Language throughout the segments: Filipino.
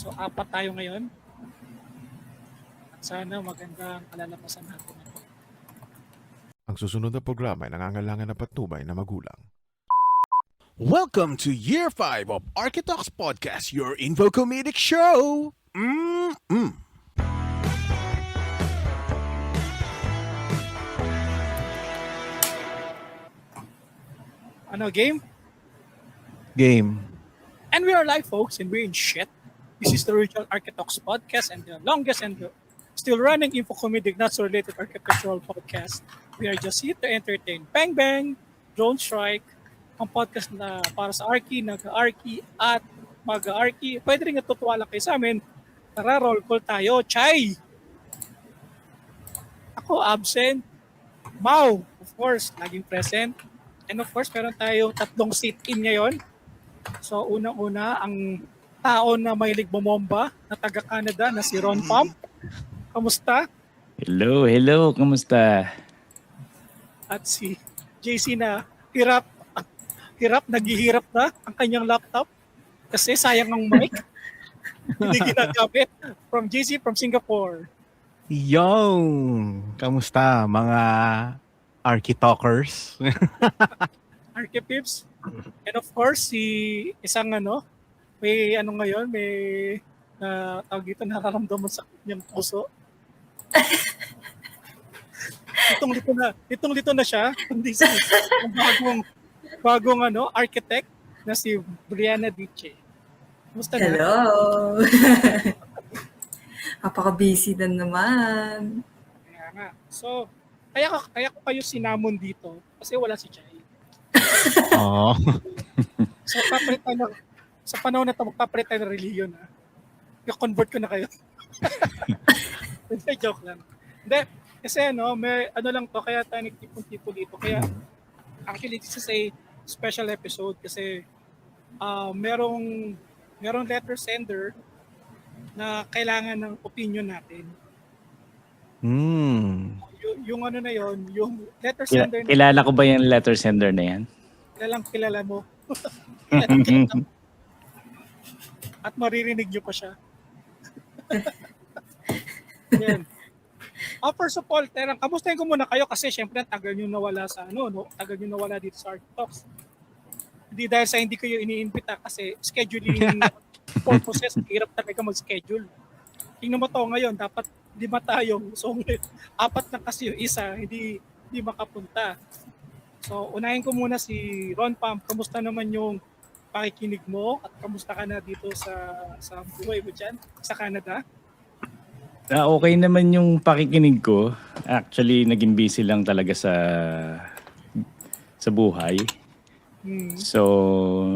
So, 4 tayo ngayon. At sana magandang kalalabasan natin. Ang susunod na programa ay nangangailangan ng patnubay na magulang. Welcome to Year 5 of Architox Podcast, your info comedic show. Ano, game? Game. And we are live, folks, and we're in shit. This is the original Architox Podcast and the longest and the still running info comedic, not so related architectural podcast. We are just here to entertain. Bang Bang, Drone Strike, ang podcast na para sa Arky, Naga-Arky, at Maga-Arky. Pwede rin natutuwa lang kayo sa amin. Tara, roll call tayo. Chay! Ako, absent. Mau, of course, laging present. And of course, meron tayong 3 sit-in ngayon. So, unang-una, ang tao na mahilig bumomba na taga-Canada na si Ron Pump. Kamusta? Hello, kamusta? At si JC na naghihirap na ang kanyang laptop kasi sayang ang mic. Hindi ginagamit. From JC from Singapore. Yo! Kamusta mga Architalkers? Archipips. And of course, si isang may ngayon, may tawag dito, nararamdaman sa kanyang puso. Litong-lito na siya. Kundi si bagong architect na si Brianna Diche. Kumusta na? Hello! Napaka-busy na naman. Kaya nga. So, kaya ko kayo sinamon dito kasi wala si Chay. Oh. So, sa panahon na ito, magpapalit tayo ng reliyon. I-convert ko na kayo. Hindi, joke lang. Hindi, kasi may lang to, kaya tayo nagtipon-tipo dito. Kaya, actually, this is a special episode kasi merong letter sender na kailangan ng opinion natin. Yung yung letter sender Kilala ko ba yung letter sender na yan? kilala mo. At maririnig nyo pa siya. Yan. First of all, Terang, kamustahin ko muna kayo kasi syempre tagal nyo nawala sa tagal nyo nawala dito sa Art Talks. Hindi dahil sa hindi kayo iniimbita kasi scheduling purposes, hirap talaga mag-schedule. Tingnan mo to ngayon, dapat 5 tayo. So, 4 na kasi yung isa, hindi makapunta. So, unahin ko muna si Ron Pump. Kamusta naman yung pakikinig mo at kamusta ka na dito sa buhay mo dyan sa Canada? Okay naman yung pakikinig ko. Actually, naging busy lang talaga sa buhay. So,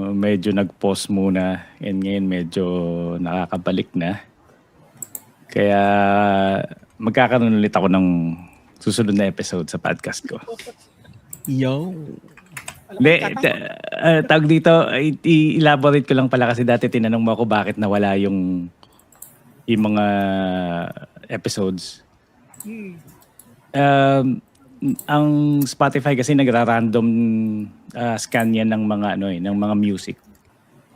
medyo nag-pause muna and ngayon medyo nakakabalik na. Kaya magkakaroon ulit ako ng susunod na episode sa podcast ko. Yo! Hindi, tawag dito, i-elaborate ko lang pala kasi dati tinanong mo ako bakit nawala yung mga episodes. Ang Spotify kasi nagra-random scan yan ng mga music.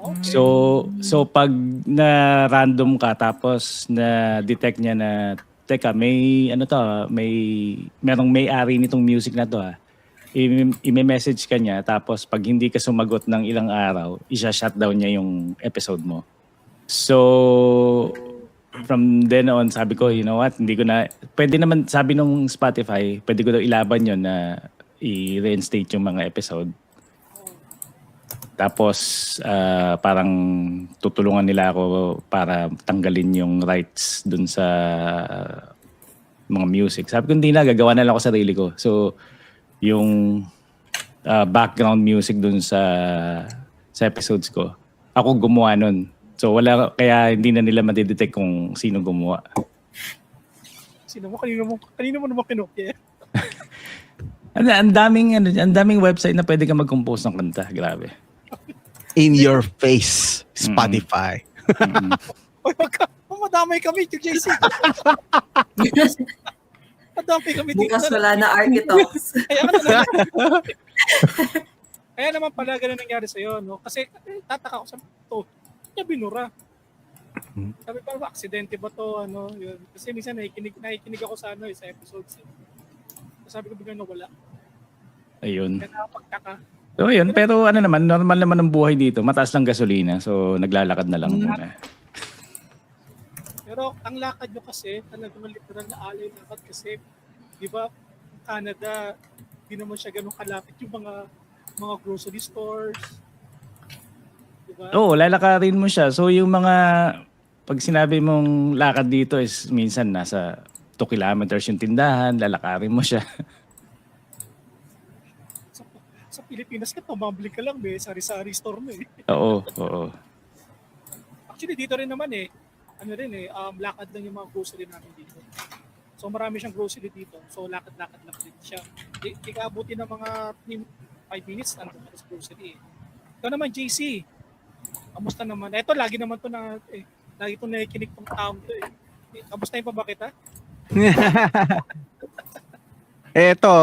Okay. So pag na random ka tapos na detect niya na teka merong may-ari nitong music na to i-message ka niya tapos pag hindi ka sumagot ng ilang araw, i-shutdown niya yung episode mo. So from then on, sabi ko, you know what, pwede naman, sabi nung Spotify, pwede ko daw ilaban yun na i-reinstate yung mga episode. Tapos, parang tutulungan nila ako para tanggalin yung rights dun sa mga music. Sabi ko, hindi na, gagawa na lang ako sarili ko. So, yung background music dun sa episodes ko, ako gumawa nun. So kaya hindi na nila madidetect kung sino gumawa. Kanino mo naman kinukya? Ang daming website na pwede ka mag-compose ng kanta, grabe. In your face, Spotify. Oy, madamay kami, JC. Madamay kami dito. Bukas wala na Architox. Kaya naman pala ganun nangyari sa'yo, no? Kasi tataka ko sa ito. Niya binura. Sabi ko, aksidente ba to? Ano, yun. Kasi minsan nakikinig ako sa sa episodes. Sabi ko biglang nawala. Ayun. Kaya nakapagtaka. So yun, pero ano naman, normal naman ang buhay dito. Mataas lang gasolina, so naglalakad na lang muna. Pero ang lakad nyo kasi, talagang literal na alay lakad kasi, di ba, Canada, di naman siya ganun kalapit yung mga grocery stores. Di ba? Oo, lalakarin mo siya. So yung mga, pag sinabi mong lakad dito is minsan nasa 2 kilometers yung tindahan, lalakarin mo siya. Sa Pilipinas ka, tumambling ka lang, sari-sari store mo eh. Oo, oo. Actually, dito rin naman lakad lang yung mga grocery namin dito. So marami siyang grocery dito. So lakad-lakad lang din siya. Di kaabuti ng mga 5 minutes na sa grocery eh. Ito naman, JC. Kamusta naman? Ito, lagi naman to lagi itong nakikinig tong taong to eh. Kamustahin pa ba kita? Eto,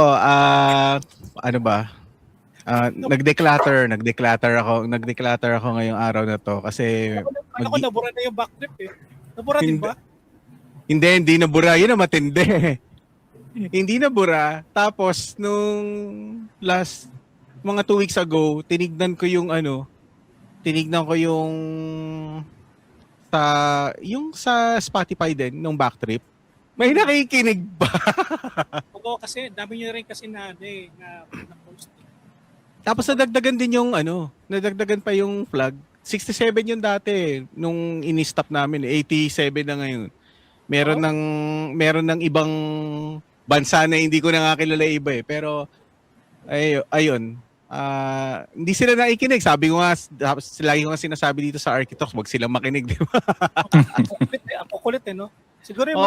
ano ba? Nag-declutter ako ngayong araw na to kasi Ako nabura na yung backtrip eh. Nabura din ba? hindi nabura. Yun ang matindi. Hindi nabura. Tapos, nung last, mga 2 weeks ago, tinignan ko yung sa Spotify din, nung backtrip. May nakikinig ba? Oo, kasi dami nyo rin kasi na post. Tapos nadagdagan pa yung flag. 67 yung dati nung ini-stop namin, 87 na ngayon. Meron ng ibang bansa na hindi ko na kilala iba eh. Pero ayun, hindi sila nakikinig. Sabi ko nga, lagi ko nga sinasabi dito sa Architox, wag silang makinig, di ba? Ang kukulit eh, no? Siguro yung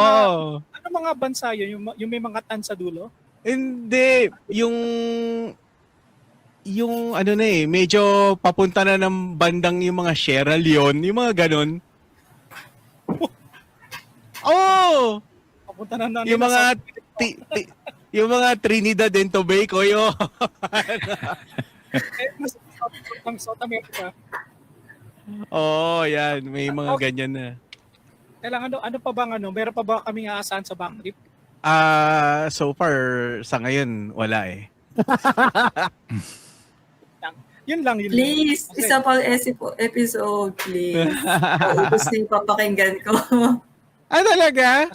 mga bansa yun, yung may mga tan sa dulo? Hindi, yung medyo papunta na ng bandang yung mga Sierra Leone, yung mga ganun. Oh! Papunta na Yung mga yung mga Trinidad and Tobago, yun. South America. Oh, yan, may mga ganyan na. Kailangan ano pa bang meron pa ba kaming aasahan sa backtrip? So far sa ngayon wala eh. Yun lang. Please, Okay. isa pang episode, please. Ubus na yung papakinggan ko. Talaga?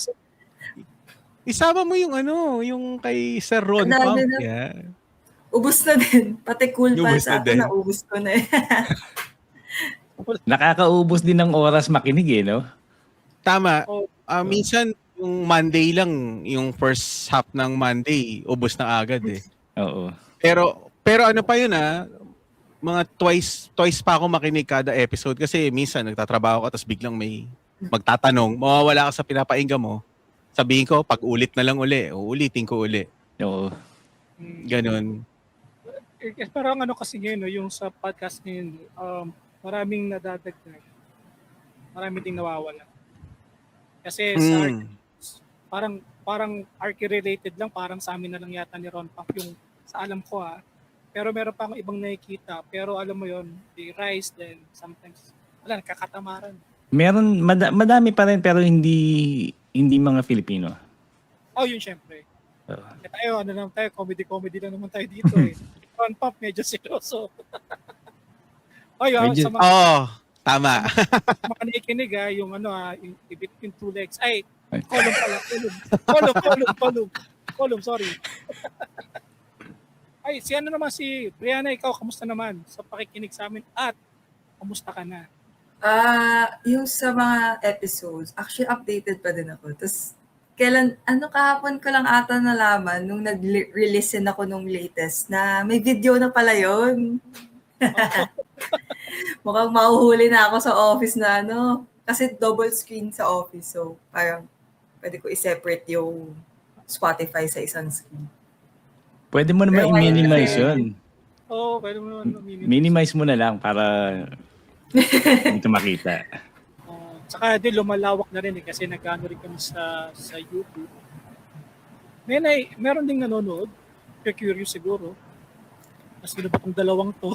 Isama mo yung kay Sir Ron Ang dami Pump. na. Yeah. Ubus na din. Pati cool pa Ubus sa na akin, din. naubos ko na eh. Nakakaubos din ng oras makinig eh, no? Tama. Oh. Minsan yung Monday lang, yung first half ng Monday, ubos na agad eh. Oo. Pero ano pa yun mga twice pa ako makinig kada episode kasi minsan nagtatrabaho ka tapos biglang may magtatanong, mawawala ka sa pinapainggan mo. Sabihin ko, pag ulit na lang uulitin ko uli. Oo. Ganun. Parang kasi ngayon, yung sa podcast ngayon, maraming nadadagdag. Marami ding nawawala. Kasi sa parang Archie-related lang, parang sa amin na lang yata ni Ron Pump yung sa alam ko Pero meron pa akong ibang nakikita. Pero alam mo yon, they rise then sometimes, nakakatamaran. Meron, madami pa rin pero hindi mga Filipino. Oh, yun syempre. Oo. Tayo, comedy lang naman tayo dito eh. Ron Pump, medyo seryoso. Sa mga, tama. mga nakikinig yung yung between 2 legs. Ay, Ay. column, sorry. Ay, si Brianna, ikaw, kamusta naman sa pakikinig sa amin at kamusta ka na? Yung sa mga episodes, actually updated pa din ako. Tapos, kahapon ko lang ata nalaman nung nag-release ako nung latest na may video na pala yun. Mukhang mahuhuli na ako sa office na kasi double screen sa office. So, parang pwede ko i-separate yung Spotify sa isang screen. Pwede mo naman Pero i-minimize yun. Oo, pwede mo naman Minimize mo na lang para hindi makita. Saka din lumalawak na rin kasi nag-ano rin kami sa YouTube. Meron ding nanonood. Curious siguro. Sino ba itong dalawang to?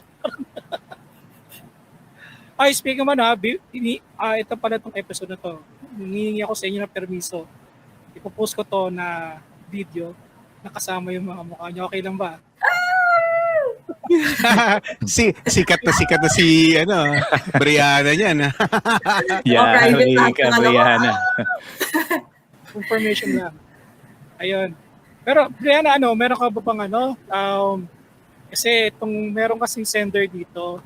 Ay, speaking man ito pala itong episode na to. Hihingi ako sa inyo ng permiso. Ipopost ko to na video na kasama yung mga mukha niyo. Okay lang ba? sikat na si Brianna niyan. Yeah, private may lang, Brianna. Information lang. Ayun. Pero Brianna, meron ka ba bang kasi meron kasing sender dito.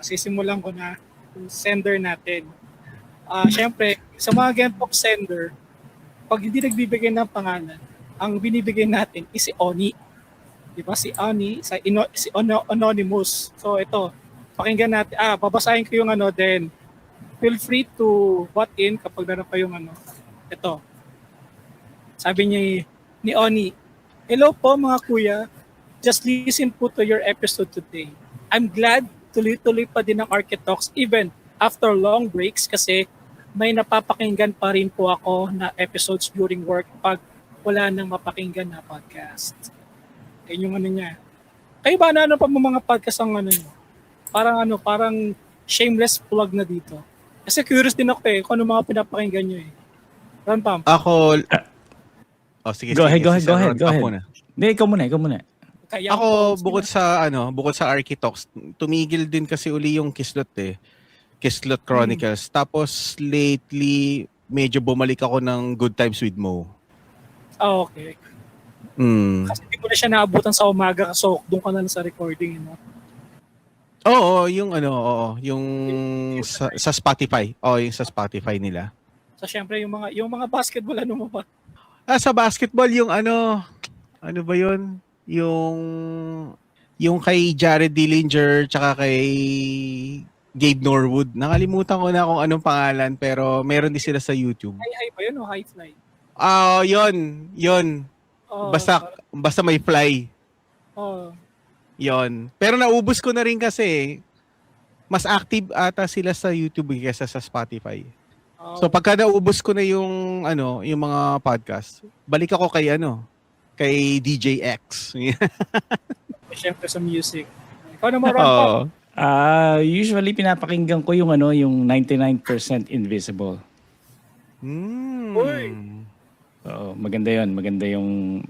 Sisimulan ko na yung sender natin. Syempre, sa mga Genpox sender, pag hindi nagbibigay ng pangalan, ang binibigay natin is si Oni. Di ba? Si Oni, si Anonymous. So ito, pakinggan natin. Babasahin ko yung then feel free to butt in kapag naroon pa yung Ito. Sabi niya ni Oni, "Hello po mga kuya. Just listen po to your episode today. I'm glad tuloy-tuloy pa din ang Architalks even after long breaks kasi may napapakinggan pa rin po ako na episodes during work pag wala nang mapakinggan na podcast." Yan yung niya. Kayo ba ano pa mga podcast ang niyo? Parang shameless plug na dito. Kasi curious din ako kung ano mga pinapakinggan niyo Ron Pam. Ako sige. Go ahead. Muna. Hindi, ikaw muna. Kaya Ako bukod sa Architalks, tumigil din kasi uli yung Kislot Kislot Chronicles. Tapos lately medyo bumalik ako ng Good Times with Mo. okay. Kasi hindi ko na siya naabutan sa umaga so doon ka na lang sa recording. Oo, yung sa Spotify. Yung sa Spotify nila. So syempre yung mga basketball mo ba? Sa basketball yung ano ba yun? Yung kay Jared Dillinger tsaka kay Gabe Norwood. Nakalimutan ko na kung anong pangalan pero meron din sila sa YouTube. High ba yun o high fly? Yun. Oh, Basta may fly. Oh. Yon. Pero naubos ko na rin kasi mas active ata sila sa YouTube kaysa sa Spotify. Oh. So pagka naubos ko na yung yung mga podcast, balik ako kay DJ X. Siyempre sa music. Ikaw naman, Ron. Usually pinapakinggan ko yung yung 99% Invisible. Uy. Oo, maganda 'yon. Maganda yung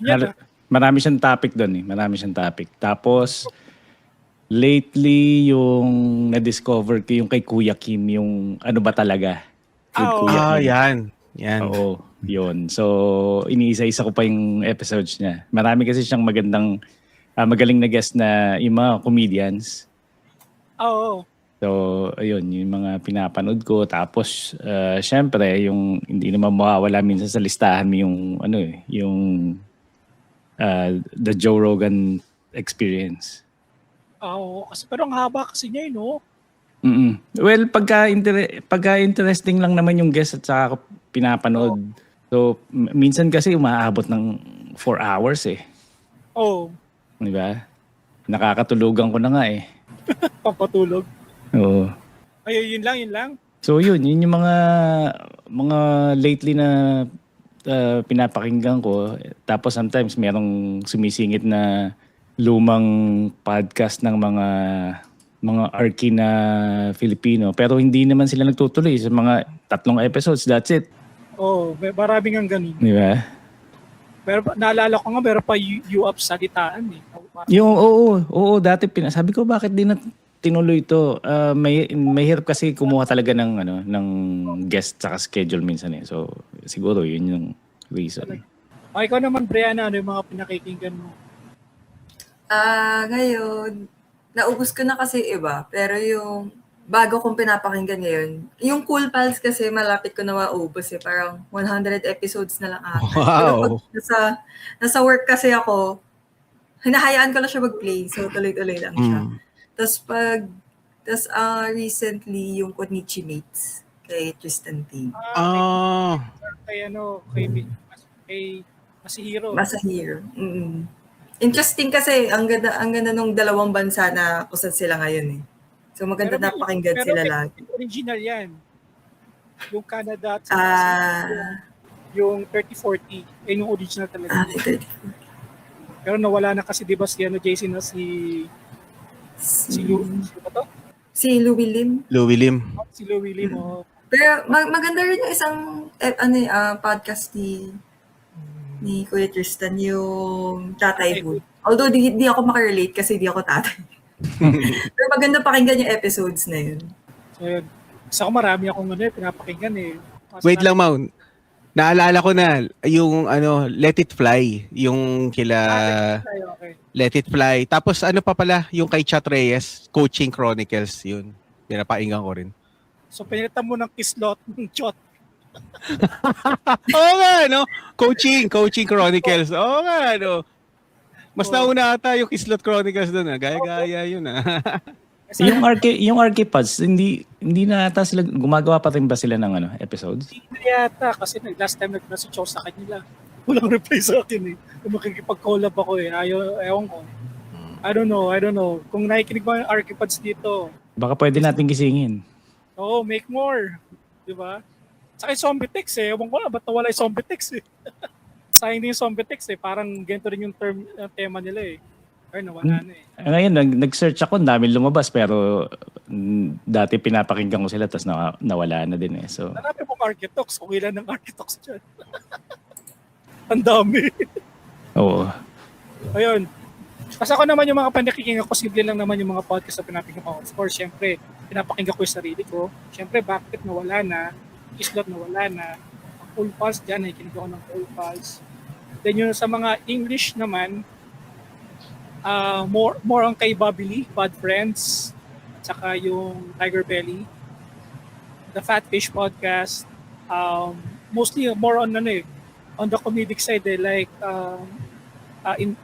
Yan, marami siyang topic doon Marami siyang topic. Tapos lately yung na-discover ko yung kay Kuya Kim yung ano ba talaga? Kuya Kim. Yan. Oo, yun. So, iniisa-isa ko pa yung episodes niya. Marami kasi siyang magaling na guest na yung mga comedians. Oo. So, ayun, yung mga pinapanood ko. Tapos, syempre, yung hindi naman mawawala minsan sa listahan mo yung, the Joe Rogan experience. Oo. Pero ang haba kasi niya, no? Well, pagka interesting lang naman yung guest at saka ako pinapanood. So, minsan kasi umaabot ng 4 hours Oo. Di ba? Nakakatulugan ko na nga Papatulog. Oo. Ay, yun lang. So yun yung mga lately na pinapakinggan ko. Tapos sometimes merong sumisingit na lumang podcast ng mga arky na Filipino. Pero hindi naman sila nagtutuloy sa mga 3 episodes. That's it. Oo, maraming ang ganun. Di ba? Pero naalala ko nga, meron pa you-up salitaan Yung, oo, dati sabi ko bakit di na tinuloy ito. May hirap kasi kumuha talaga ng guest sa schedule minsan So siguro yun yung reason. Ikaw naman, Brianna, ano yung mga pinakikinggan mo? Ngayon, naubos ko na kasi iba. Pero yung bago kong pinapakinggan ngayon, yung Cool Pals kasi malapit ko na maubos Parang 100 episodes na lang ata. Wow! Pero pag nasa work kasi ako, hinahayaan ko lang siya mag-play. So tuloy-tuloy lang siya. Tapos recently yung Konichi Mates kay Tristan T. Kay Masahiro. Masahiro. Interesting kasi ang ganda nung dalawang bansa na kung saan sila ngayon So maganda na pakinggan sila lagi. Original yan. Yung Canada at yung 3040. Yung original talaga. 3040. Pero nawala na kasi 'di ba si JC na si Si Louis, sino ba to? Si Louie Lim. Louie Lim. Si Louis Lim. Oh. Pero maganda rin yung isang podcast ni Kuya Tristan, yung Tatay Hood. Although di ako makarelate kasi di ako tatay. Pero maganda pakinggan yung episodes na yun. So yun. Isa ko marami akong pinapakinggan eh. Wait lang, Mau. Naalala ko na yung Let It Fly, yung kila Okay. Let It Fly. Tapos ano pa pala, yung kay Chat Reyes, Coaching Chronicles, yun. Pinapakinggan ko rin. So pinilitan mo ng kislot ng chot. Oo nga, no? Coaching Chronicles. Oo nga, no? Mas nauna ata yung Kislot Chronicles doon, Gaya-gaya yun, Yung Archipods, hindi na ata sila, gumagawa pa rin ba sila ng episodes? Hindi yata kasi last time nag-message ako sa kanila. Walang reply sa akin eh. Kung makikipag-collab ako eh. Ewan ko. I don't know. Kung nakikinig ba yung Archipods dito, Baka pwede natin gisingin. make more. Diba? Saka yung zombie text eh. Ewan ko na, ba't nawala yung zombie text eh? Sayang din yung zombie text eh. Parang ganito rin yung tema nila eh. Ay, nawala na eh. Ngayon, nag-search ako, ang daming lumabas, pero dati pinapakinggan ko sila, tapos nawala na din eh. So, Hanapin mo Architox, kung ilan ng Architox dyan. Ang dami. oo. Ayun. Kasi ako naman yung mga pinakikinggan ko, simple lang naman yung mga podcast na pinapakinggan ko. Of course, syempre, pinapakinggan ko yung sarili ko. Syempre, bakit nawala na? Kislot nawala na. Ang Cool Pals dyan, nakikinig ako ng Cool Pals. Then yung sa mga English naman, more on kay Bobby Lee, Bad Friends, tsaka yung Tiger Belly, the Fat Fish Podcast, mostly more on on the comedic side like in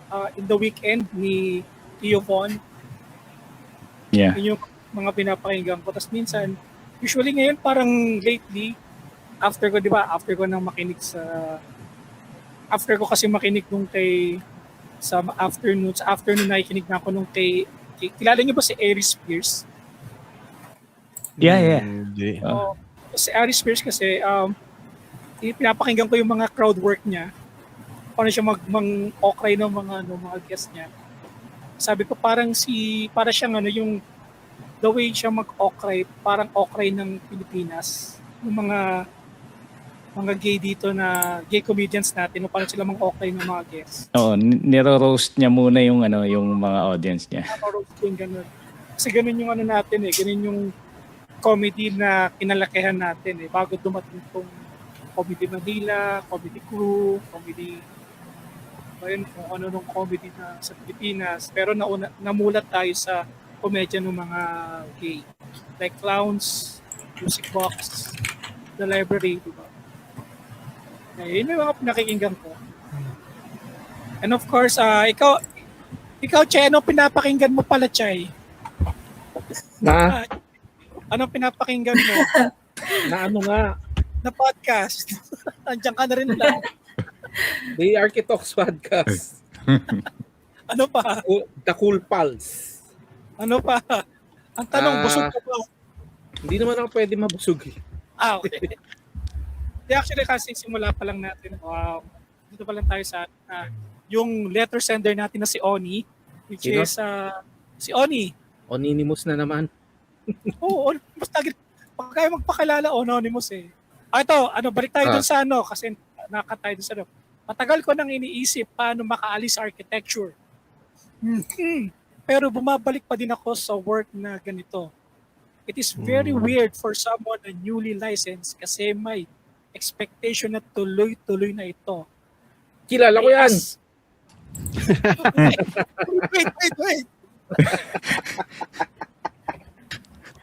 the weekend ni Theo Von. Yeah. Yun yung mga pinapakinggan ko. Tapos minsan, usually ngayon parang lately, after ko nang makinig after ko kasi makinig nung sa afternoon nakikinig na ako nung kilala niyo ba si Aries Spears? Yeah. Hindi. Si Aries Spears kasi pinapakinggan ko yung mga crowd work niya. Paano siya mang-okray ng mga guest niya. Sabi ko para siyang yung the way siya mag-okray, parang okray ng Pilipinas. Yung mga gay dito na gay comedians natin, paano sila mang-okray ng mga guests. Oo, niro-roast niya muna yung mga audience niya. Ganun. Kasi ganun yung natin eh, ganun yung comedy na kinalakihan natin eh, bago dumating itong Comedy Manila, Comedy Crew, Comedy kung ano nung comedy na sa Pilipinas. Pero namulat tayo sa komedya ng mga gay. Like Clowns, Music Box, The Library, diba? Yun yung mga pinakikinggan ko. And of course, ikaw, Chay, anong pinapakinggan mo pala, Chay? Na Anong pinapakinggan mo? ano nga, Na podcast. Andiyan ka na rin lang. The Architox Podcast. Ano pa? The Cool Pals. Ano pa? Ang tanong, busog ka ba? Hindi naman ako pwede mabusog eh. Okay. Actually, kasi simula pa lang natin, dito pa lang tayo sa yung letter sender natin na si Oni, which Sino? is si Oni. Anonymous na naman. Oo, basta pag kayo magpakilala, anonymous eh. Ito, balik tayo dun sa kasi nakakatayo dun sa Matagal ko nang iniisip paano makaalis sa architecture. Pero bumabalik pa din ako sa work na ganito. It is very weird for someone na newly licensed kasi may expectation na tuloy-tuloy na ito. Kilala ko yan. Wait.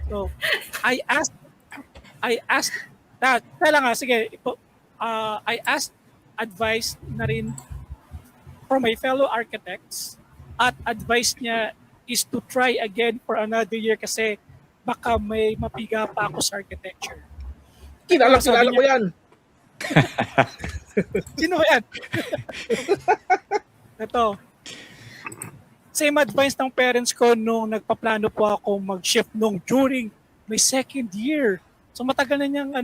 So, I asked that. Tala nga, sige. I asked advice na rin from my fellow architects at advice niya is to try again for another year kasi baka may mapiga pa ako sa architecture. Kilala ko yan. Sino yan? Ito. Same advice ng parents ko nung nagpaplano po ako mag-shift nung during my second year. So matagal na niyang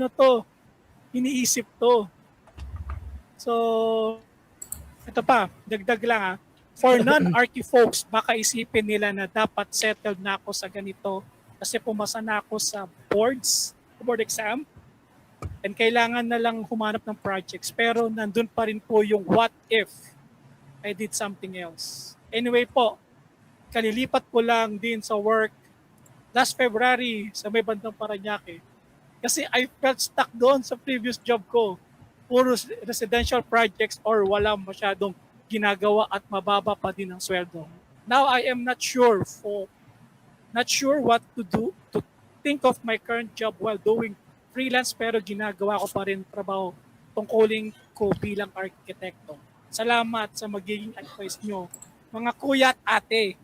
iniisip to. So, ito pa, dagdag lang For non-arty folks, baka isipin nila na dapat settled na ako sa ganito kasi pumasa na ako sa board exam, and kailangan na lang humanap ng projects. Pero nandun pa rin po yung what if I did something else. Anyway po, kalilipat ko lang din sa work last February sa may bandang Parañaque. Kasi I felt stuck doon sa previous job ko. Puro residential projects or wala masyadong ginagawa at mababa pa din ang sweldo. Now I am not sure what to do to think of my current job while doing freelance, pero ginagawa ko pa rin trabaho tungkulin ko bilang arkitekto. Salamat sa magiging advice nyo, mga kuya at ate.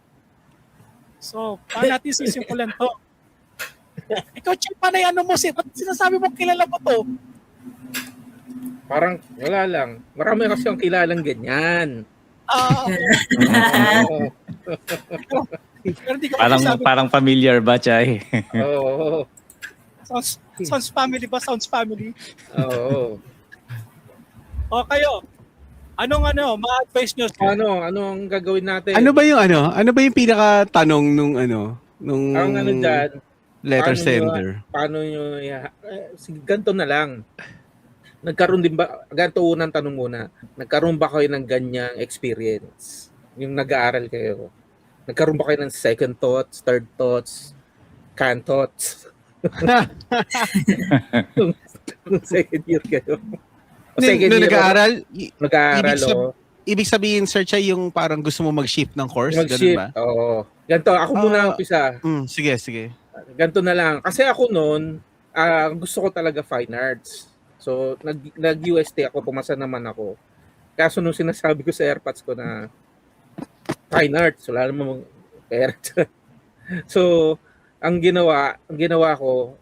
So, paano natin sisimulan to? Ikaw, Chip, panay ano mo, ba't sinasabi mo kilala mo to? Parang wala lang. Marami kasi ang kilalang ganyan. Ah, Oo. pero di ko Parang masasabi. parang familiar ba, Chay? Oo. Sounds family ba? Sounds family. Oo. O kayo, anong ma-advise nyo? Ano ang gagawin natin? Ano ba yung pinaka-tanong nung Ang ano dyan, letter paano sender? paano nyo, sige, ganito na lang. Nagkaroon din ba, ganito unang tanong muna, nagkaroon ba kayo ng ganyang experience? Yung nag-aaral kayo? Nagkaroon ba kayo ng second thoughts, third thoughts, canned thoughts? Nung second year kayo? O second Nung year, nag-aaral, nag-aaral, ibig sabihin, sir, siya yung parang gusto mo mag-shift ng course? Ganun mag-shift. ba? Oo. Ganito, ako muna ang umpisa. Sige. Ganito na lang. Kasi ako noon, gusto ko talaga fine arts. So, nag-UST ako, pumasa naman ako. Kaso nung sinasabi ko sa airpods ko na fine arts, wala namang pera. So, ang ginawa ko,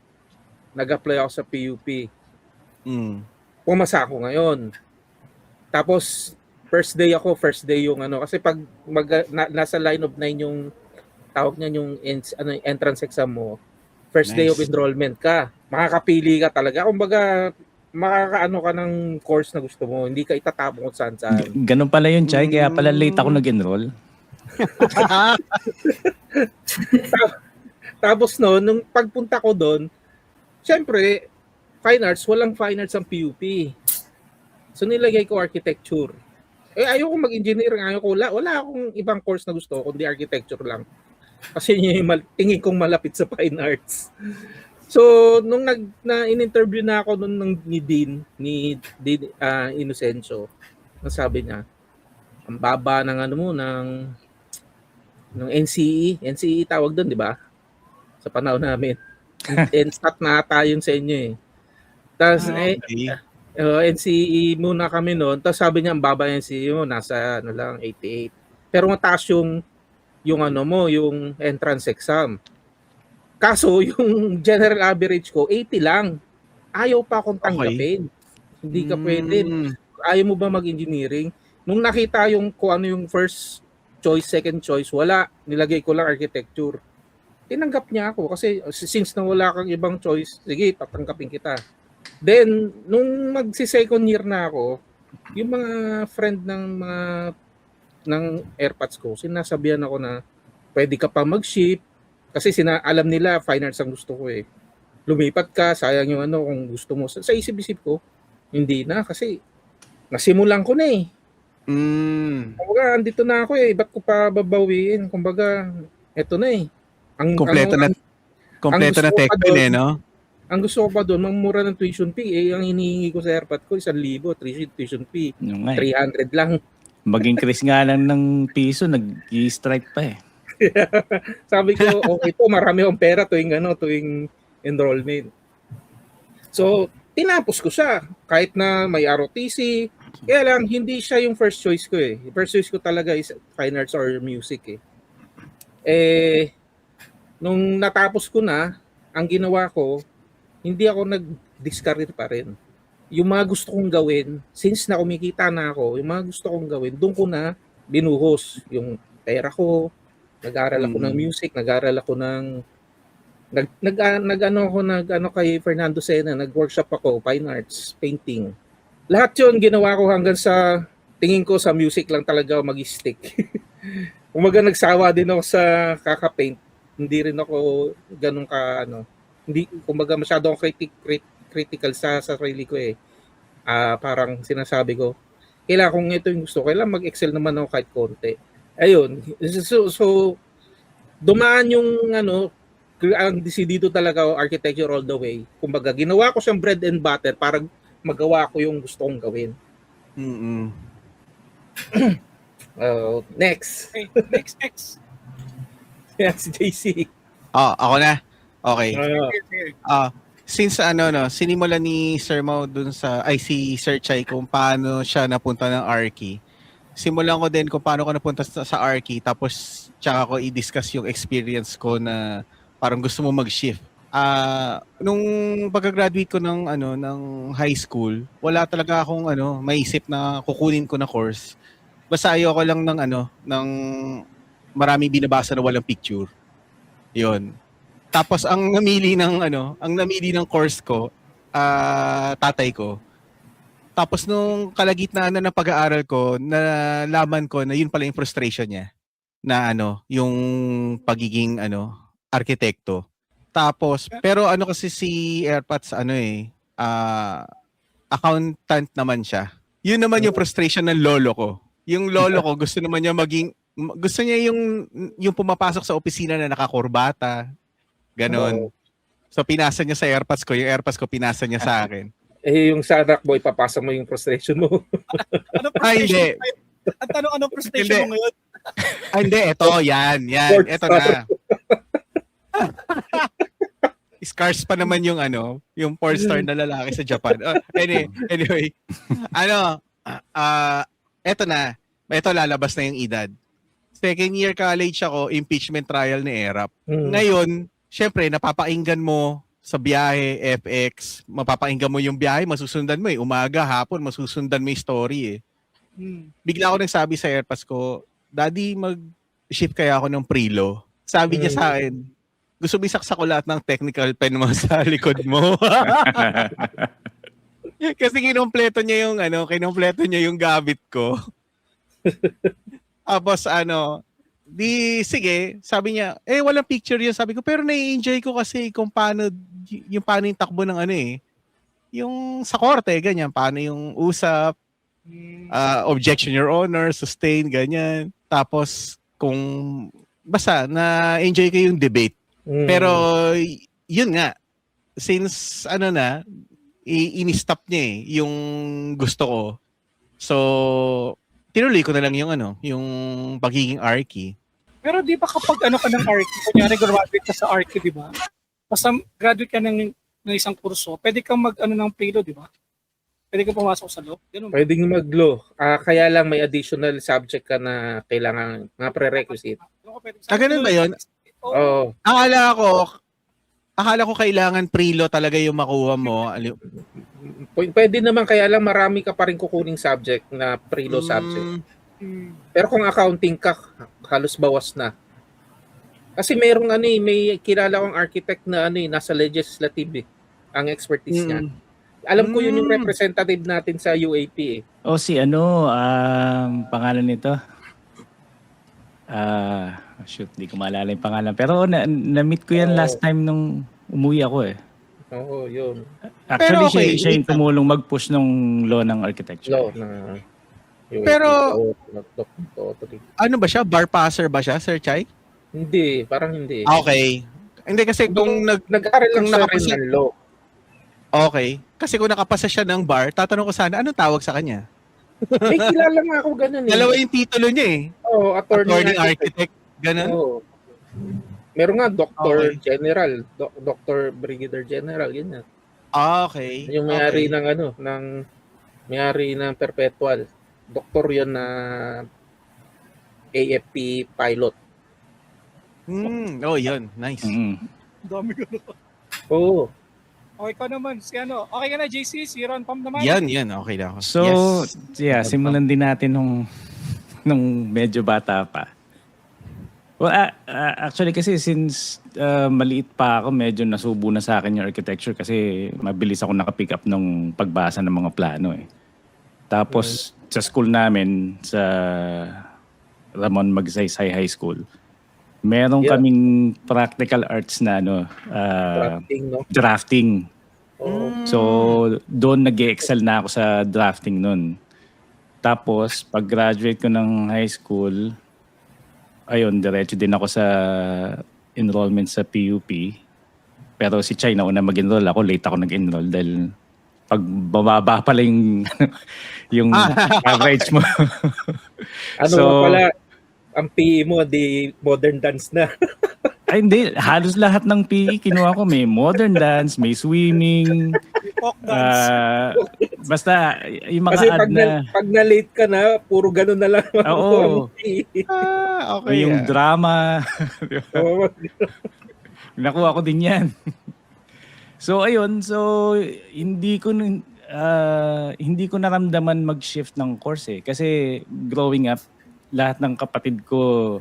nag-apply ako sa PUP. Mm. Pumasa ako ngayon. Tapos, first day yung kasi pag nasa line of 9 yung tawag niya yung entrance exam mo, first day Nice. of enrollment ka. Makakapili ka talaga. Kumbaga, makakaano ka ng course na gusto mo. Hindi ka itatapon kung saan-saan. Ganun pala yun, Chay. Kaya pala late ako nag-enroll. Tapos no, nung pagpunta ko doon, syempre, fine arts, walang fine arts ang PUP. So nilagay ko architecture. Ayoko mag-engineering, wala akong ibang course na gusto, kundi architecture lang. Kasi yun yung tingin kong malapit sa fine arts. So, nung in-interview na ako noon ni Dean Inocencio, sabi niya, ang baba ng ng NCE. NCE tawag doon, di ba? Sa panahon namin. NSTAT na ata yun sa inyo eh. Tapos, Okay. NCE muna kami noon. Tapos sabi niya, ang baba ng NCE mo, nasa 88. Pero mataas yung yung entrance exam. Kaso, yung general average ko, 80 lang. Ayaw pa akong tanggapin. Hindi ka pwede. Ayaw mo ba mag-engineering? Nung nakita kung ano yung first choice, second choice, wala. Nilagay ko lang architecture. Tinanggap niya ako kasi since na wala kang ibang choice, sige, tatanggapin kita. Then, nung magsi-second year na ako, yung mga friend ng airpods ko, sinasabihan ako na pwede ka pa mag-ship kasi alam nila fine arts ang gusto ko eh. Lumipat ka, sayang yung kung gusto mo. Sa isip-isip ko, hindi na kasi nasimulan ko na eh. Kumbaga, andito na ako eh. Ba't ko pa babawiin? Kumbaga, eto na eh. Kompleto na tech pin eh, no? Ang gusto ko pa doon, mamura ng tuition fee. Ang hinihingi ko sa airpod ko, 1,000 tuition fee. Yung nga eh. 300 lang. Mag-increase nga lang ng piso, nag-i-strike pa eh. Sabi ko, okay po, marami akong pera tuwing enrollment. So, tinapos ko siya. Kahit na may ROTC. Kaya lang, hindi siya yung first choice ko eh. First choice ko talaga is fine arts or music eh. Nung natapos ko na, ang ginawa ko, hindi ako nag-discareer pa rin. Yung mga gusto kong gawin, since na kumikita na ako, yung mga gusto kong gawin, doon ko na binuhos yung pera ko. Nag-aaral ako ng music, nag-aaral ako kay Fernando Sena, nag-workshop ako, fine arts, painting. Lahat yun ginawa ko hanggang sa tingin ko sa music lang talaga ako mag-stick. Umaga nagsawa din ako sa kaka-paint. Hindi rin ako ganun ka ano. Hindi kumbaga masyado ako critical sa sarili ko eh. Parang sinasabi ko, kailangan kung ito yung gusto, kailangan mag-excel naman ako kahit konti. Ayun. So dumaan yung ano, ang decidido talaga ako, architecture all the way. Kumbaga, ginawa ko siyang bread and butter para magawa ko yung gusto kong gawin. Mm-mm. Next. Okay, next. Yan si JC. Ako na. Okay. Uh, Since sinimula ni Sir Mau dun si Sir Chai kung paano siya napunta ng Arky. Simulan ko din kung paano ko napunta sa Arky, tapos tsaka ko i-discuss yung experience ko na parang gusto mo mag-shift. Nung pagka-graduate ko ng high school, wala talaga akong maisip na kukunin ko na course. Basta ayoko lang ng maraming binabasa na walang picture. 'Yon. Tapos ang namili ng course ko, tatay ko. Tapos nung kalagitnaan na ng pag-aaral ko, nalaman ko na yun pala yung frustration niya na yung pagiging arkitekto. Tapos pero kasi si Airpods accountant naman siya. Yun naman yung frustration ng lolo ko. Yung lolo ko gusto niya yung pumapasok sa opisina na nakakurbata. Ganon. So pinasa niya sa AirPods ko, yung AirPods ko pinasa niya sa akin. yung sa anak boy, papasa mo yung frustration mo. Ano frustration? At anong frustration mo ngayon? Hindi, yan. Ito na. Scars pa naman yung porn star na lalaki sa Japan. Anyway. Eto na. Ito lalabas na yung edad. Second year college ako, impeachment trial ni ERAP. Ngayon, syempre, napapakinggan mo sa biyahe, FX, mapapakinggan mo yung biyahe, masusundan mo umaga, hapon, masusundan mo yung story Bigla ako nagsabi sa AirPods ko, Daddy, mag-shift kaya ako ng Prilo. Sabi niya sa akin, gusto mo isaksak ko lahat ng technical pen mo sa likod mo. Kasi kinompleto niya yung gamit ko. Tapos sige, sabi niya, walang picture yun. Sabi ko, pero nai-enjoy ko kasi kung paano yung takbo ng yung sa korte, ganyan, paano yung usap, objection your honor, sustain, ganyan. Tapos, basta, na-enjoy ko yung debate. Pero, yun nga, since, i-stop niya yung gusto ko. So, tinuloy ko na lang yung pagiging Arky. Pero di ba kapag ka ng Arky, kunyari graduate ka sa Arky, di ba? Basta graduate ka ng isang kurso, pwede kang ng Prilo, di ba? Pwede kang pumasok sa law. Ganun ba? Pwedeng mag-law. Kaya lang may additional subject ka na kailangan, mga prerequisite. Ganun ba yun? Oo. Akala ko kailangan Prilo talaga yung makuha mo. Pwede naman, kaya lang marami ka pa rin kukuning subject na pre-law subject. Pero kung accounting ka, halos bawas na. Kasi merong may kilala kong architect na nasa legislative ang expertise niya. Alam ko yun yung representative natin sa UAP si pangalan nito. Di ko maalala yung pangalan. Pero na-meet ko yan last time nung umuwi ako Oo, yun. Actually, okay, siya yung tumulong mag-push ng law ng architecture. Law na UAP. Pero, UAP. ba siya? Bar passer ba siya, Sir Chai? Hindi, parang hindi. Okay. Hindi kasi kung nag-aaral lang siya rin ng law. Okay. Kasi kung nakapasa siya ng bar, tatanong ko sana, anong tawag sa kanya? May kilala nga ako ganun Dalawa yung titulo niya Oo, attorney architect. Ganun? Oo. Meron nga Dr. General, Dr. Brigadier General, yun yan. Okay. Yung may-ari ng may-ari ng Perpetual. Doktor yun na AFP pilot. Yun. Nice. Dami ko. Oo. Okay ka naman. Okay ka na, JC? Si Ron Pam naman? Yan. Okay na ako. So, simulan din natin nung medyo bata pa. Well, actually kasi since maliit pa ako, medyo nasubo na sa akin yung architecture kasi mabilis ako nakapick up nung pagbasa ng mga plano Tapos sa school namin sa Ramon Magsaysay High School, meron Yeah. kaming practical arts na Drafting, no? drafting. Oo. So, doon nag-excel na ako sa drafting nun. Tapos, pag-graduate ko ng high school, ayun, diretso din ako sa enrollment sa PUP. Pero si Chai na una mag-enroll. Ako, late ako nag-enroll dahil pag bababa pala yung, yung average mo. Ano So, nga pala, ang PE mo, di modern dance na. Ay, hindi. Halos lahat ng PE kinuha ko. May modern dance, may swimming. Folk dance. Basta, yung mga Kasi ad na... pag na-late ka na, puro ganun na lang. Oo. PE. Okay. Yung drama. Oo. Nakuha ko din yan. So, ayun. So, hindi ko naramdaman mag-shift ng course eh. Kasi growing up, lahat ng kapatid ko,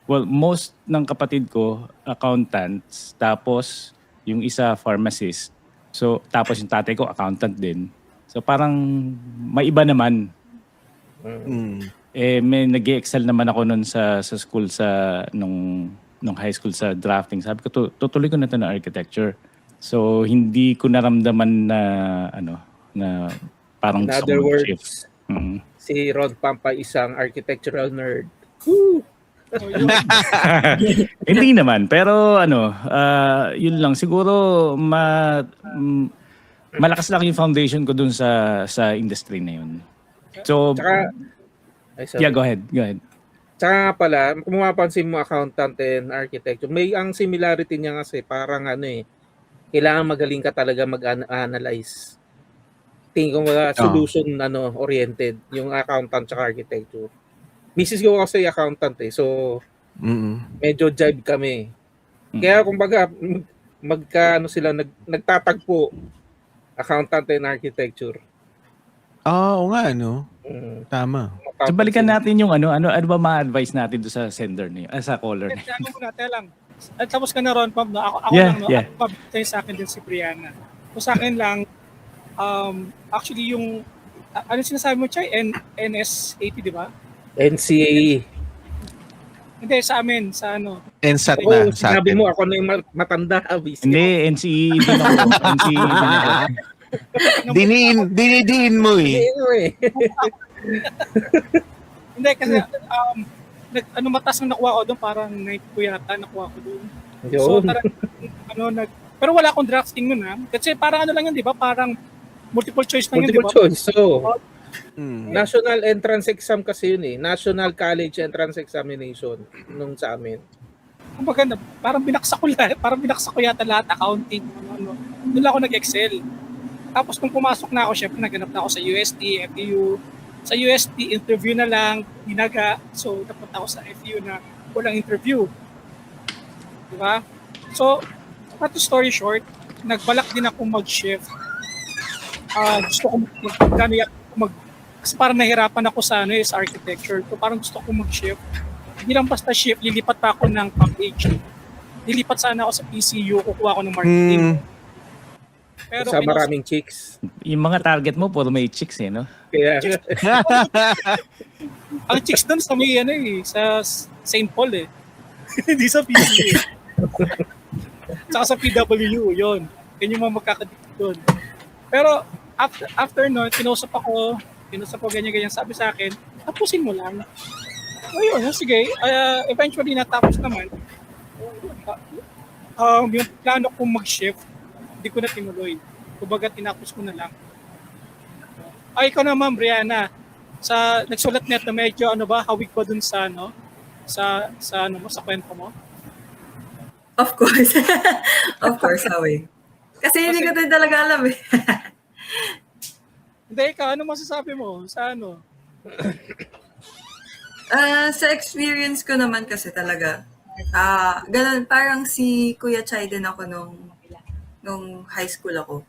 well, most ng kapatid ko, accountants. Tapos, yung isa, pharmacist. So, tapos yung tatay ko, accountant din. So, parang may iba naman. May nag-excel naman ako nun sa school nung high school sa drafting. Sabi ko, tutuloy ko na ito na architecture. So, hindi ko naramdaman na, na parang In gusto other ko mag-shift. words, si Ron Pampa isang architectural nerd. So, yun. Hindi naman, pero yun lang siguro malakas lang yung foundation ko dun sa industry na yun. So, Tsaka, yeah, go ahead. Tsaka nga pala, kung mapapansin mo accountant and architecture, may ang similarity niya kasi parang kailangan magaling ka talaga mag-analyze. Tingin ko solution oriented yung accountant tsaka architecture. Misis ko kasi accountant so medyo jive kami. Kaya kumbaga nagtatagpo accountant and architecture. Oo nga, no? Mm. Tama. So, balikan natin yung ano ba ma-advise natin do sa sender na yun, sa caller na yun. Ano muna, lang. At tapos ka na Ron, Pam, no? Ako Yeah, lang, no? yeah. Ako, tayo sa akin din si Brianna. So sa akin lang, actually yung, ano sinasabi mo, Chay? NS80, di ba? NCAE. Hindi, sa amin, sa ano. NSAT Oo, na sa sinabi atin. mo ako na yung matanda. Busy. Hindi, NCE din ako. NCE din ako. Dinidiin mo eh. Hindi, kasi, matas ang nakuha ko doon, parang 90 ko yata nakuha ko doon. So, pero wala akong drafting nun Kasi parang lang yun, di ba? Parang multiple choice lang yun, di ba? Multiple choice. So, Mm. national entrance exam kasi yun National College Entrance Examination nung sa amin. Kumbaga, parang binaksak ko yata lahat, accounting, Doon lang ako nag-excel. Tapos kung pumasok na ako, syempre naganap na ako sa UST, FEU. Sa UST, interview na lang, ginaga. So, napunta ako sa FEU na walang interview. Diba? So, cut the story short, nagbalak din ako mag-shift. Gusto ko kasi parang nahirapan ako sa sa architecture. So, parang gusto ko mag-shift. Hindi lang basta shift, lilipat pa ako ng PAMH. Lilipat sana ako sa PCU, kukuha ako ng marketing. Pero Sa maraming chicks. Yung mga target mo, puro may chicks no? Kaya, ang chicks doon sa may sa St. Paul Hindi sa PCU. Saka sa PWU, yun. Yan yung mga magkakadikit doon. Pero after nun, kinusap ko ganyan-ganyan, sabi sa akin, tapusin mo lang. Ayun, sige. Eventually, natapos naman. Yung plano kong mag-shift, hindi ko na tinuloy. Kumbaga, tinapos ko na lang. Ikaw naman, Brianna, nagsulat net na medyo, hawig ba dun sa, sa kwento mo? Of course. Of course, Howie. Kasi hindi ko din talaga alam Hindi, ikaw, ano masasabi mo? Sa Sa experience ko naman kasi talaga, ganun, parang si Kuya Chai din ako nung high school ako.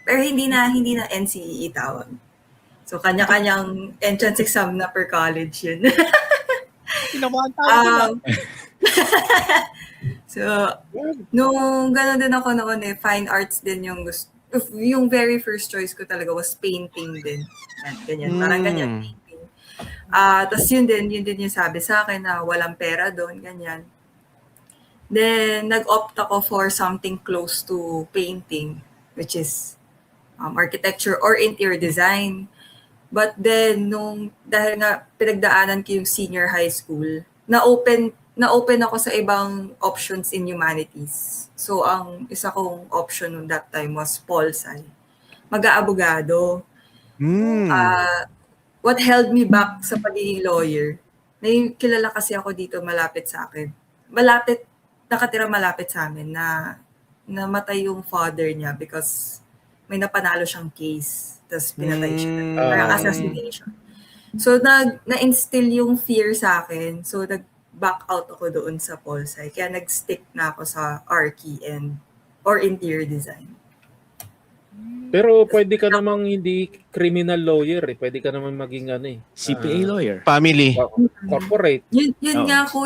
Pero hindi na NCEE tawag. So, kanya-kanyang entrance exam na per college yun. Tinamaan tayo nila. So, nung gano'n din ako noon fine arts din yung very first choice ko talaga was painting din. Ganyan, parang ganyan, painting. Tapos yun din yung sabi sa akin na walang pera doon, ganyan. Then, nag-opt ako for something close to painting, which is architecture or interior design. But then, dahil nga pinagdaanan ko yung senior high school, na-open ako sa ibang options in humanities. So, ang isa kong option noon that time was Pol Sci. Mag-aabogado. What held me back sa pagiging lawyer, kilala kasi ako dito malapit sa akin. Nakatira malapit sa amin na namatay yung father niya because may napanalo siyang case. Tapos pinatay siya. Parang assassination. So, na-instill yung fear sa akin. So, nag-back out ako doon sa Pol Sci. Kaya nag-stick na ako sa Archi or interior design. Pero pwede ka namang hindi criminal lawyer eh. Pwede ka namang maging CPA lawyer. Family. corporate. Yun nga ko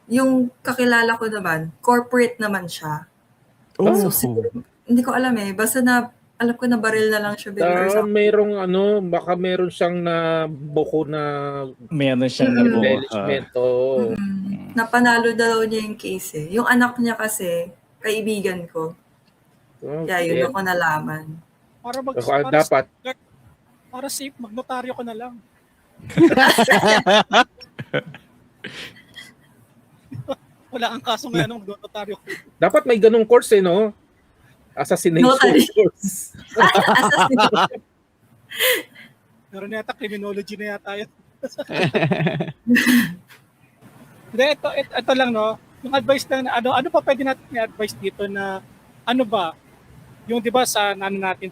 yung kakilala ko naman, corporate naman siya. So, siguro, hindi ko alam basta alam ko na baril na lang siya bigla or something. Merong baka meron siyang na buko na Meron siyang nabuo. embellishment. Napanalo daw niya yung case Yung anak niya kasi, kaibigan ko. Kaya yun ako nalaman. Dapat. Para safe, magnotaryo ko na lang. Wala kang kaso ngayon, magnotaryo ko. Dapat may ganung course no? Assassination course. Assassination. Meron yata, criminology na yata yun. Hindi, ito lang, no? Yung advice lang na, ano pa pwede natin i-advise dito na, ano ba, yung di ba sa natin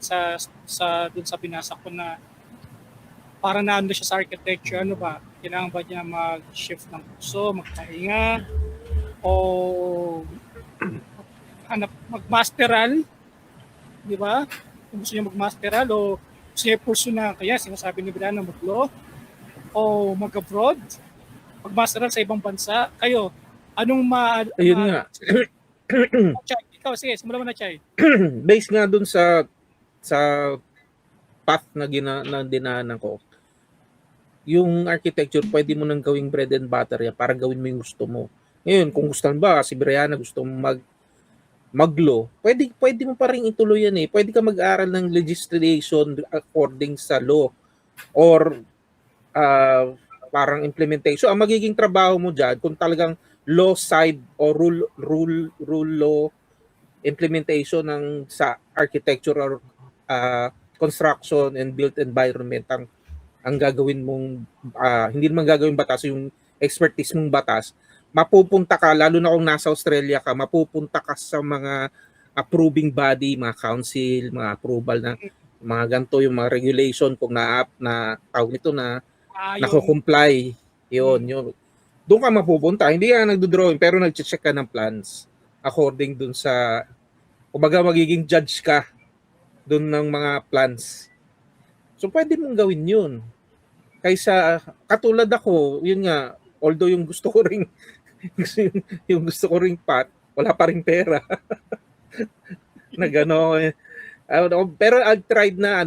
dun sa binasa ko na para na ano siya sa architecture, ano ba, kailangan ba niya mag-shift ng puso, magpahinga, o mag-masteral, di ba? Kung gusto niya mag-masteral o gusto niya pursue na, kaya sinasabi ni Brianna mag-law, o mag-abroad, mag-masteral sa ibang bansa, kayo, anong Ayun nga. Chay, ikaw, sige, simula mo na, Chay. Based nga dun sa path na dinaanan ko, yung architecture, pwede mo nang gawing bread and butter yan para gawin mo yung gusto mo. Ngayon, kung gusto ba, si Brianna gusto mag-law, pwede mo pa rin ituloy yan Pwede ka mag-aral ng legislation according sa law or parang implementation. Ang magiging trabaho mo dyan, kung talagang law side o rule law implementation ng sa architecture or construction and built environment ang gagawin mong hindi naman gagawin batas, yung expertise mong batas, mapupunta ka, lalo na kung nasa Australia ka, mapupunta ka sa mga approving body, mga council, mga approval na mga ganito, yung mga regulation kung na tawag nito na nako-comply. Yun. Doon ka mapupunta. Hindi ka nagdo-drawing pero nag-check ka ng plans according dun sa, kumbaga magiging judge ka dun ng mga plans. So pwede mong gawin yun. Kaysa katulad ako, yun nga, although yung gusto ko ring path, wala pa ring pera. Pero I've tried na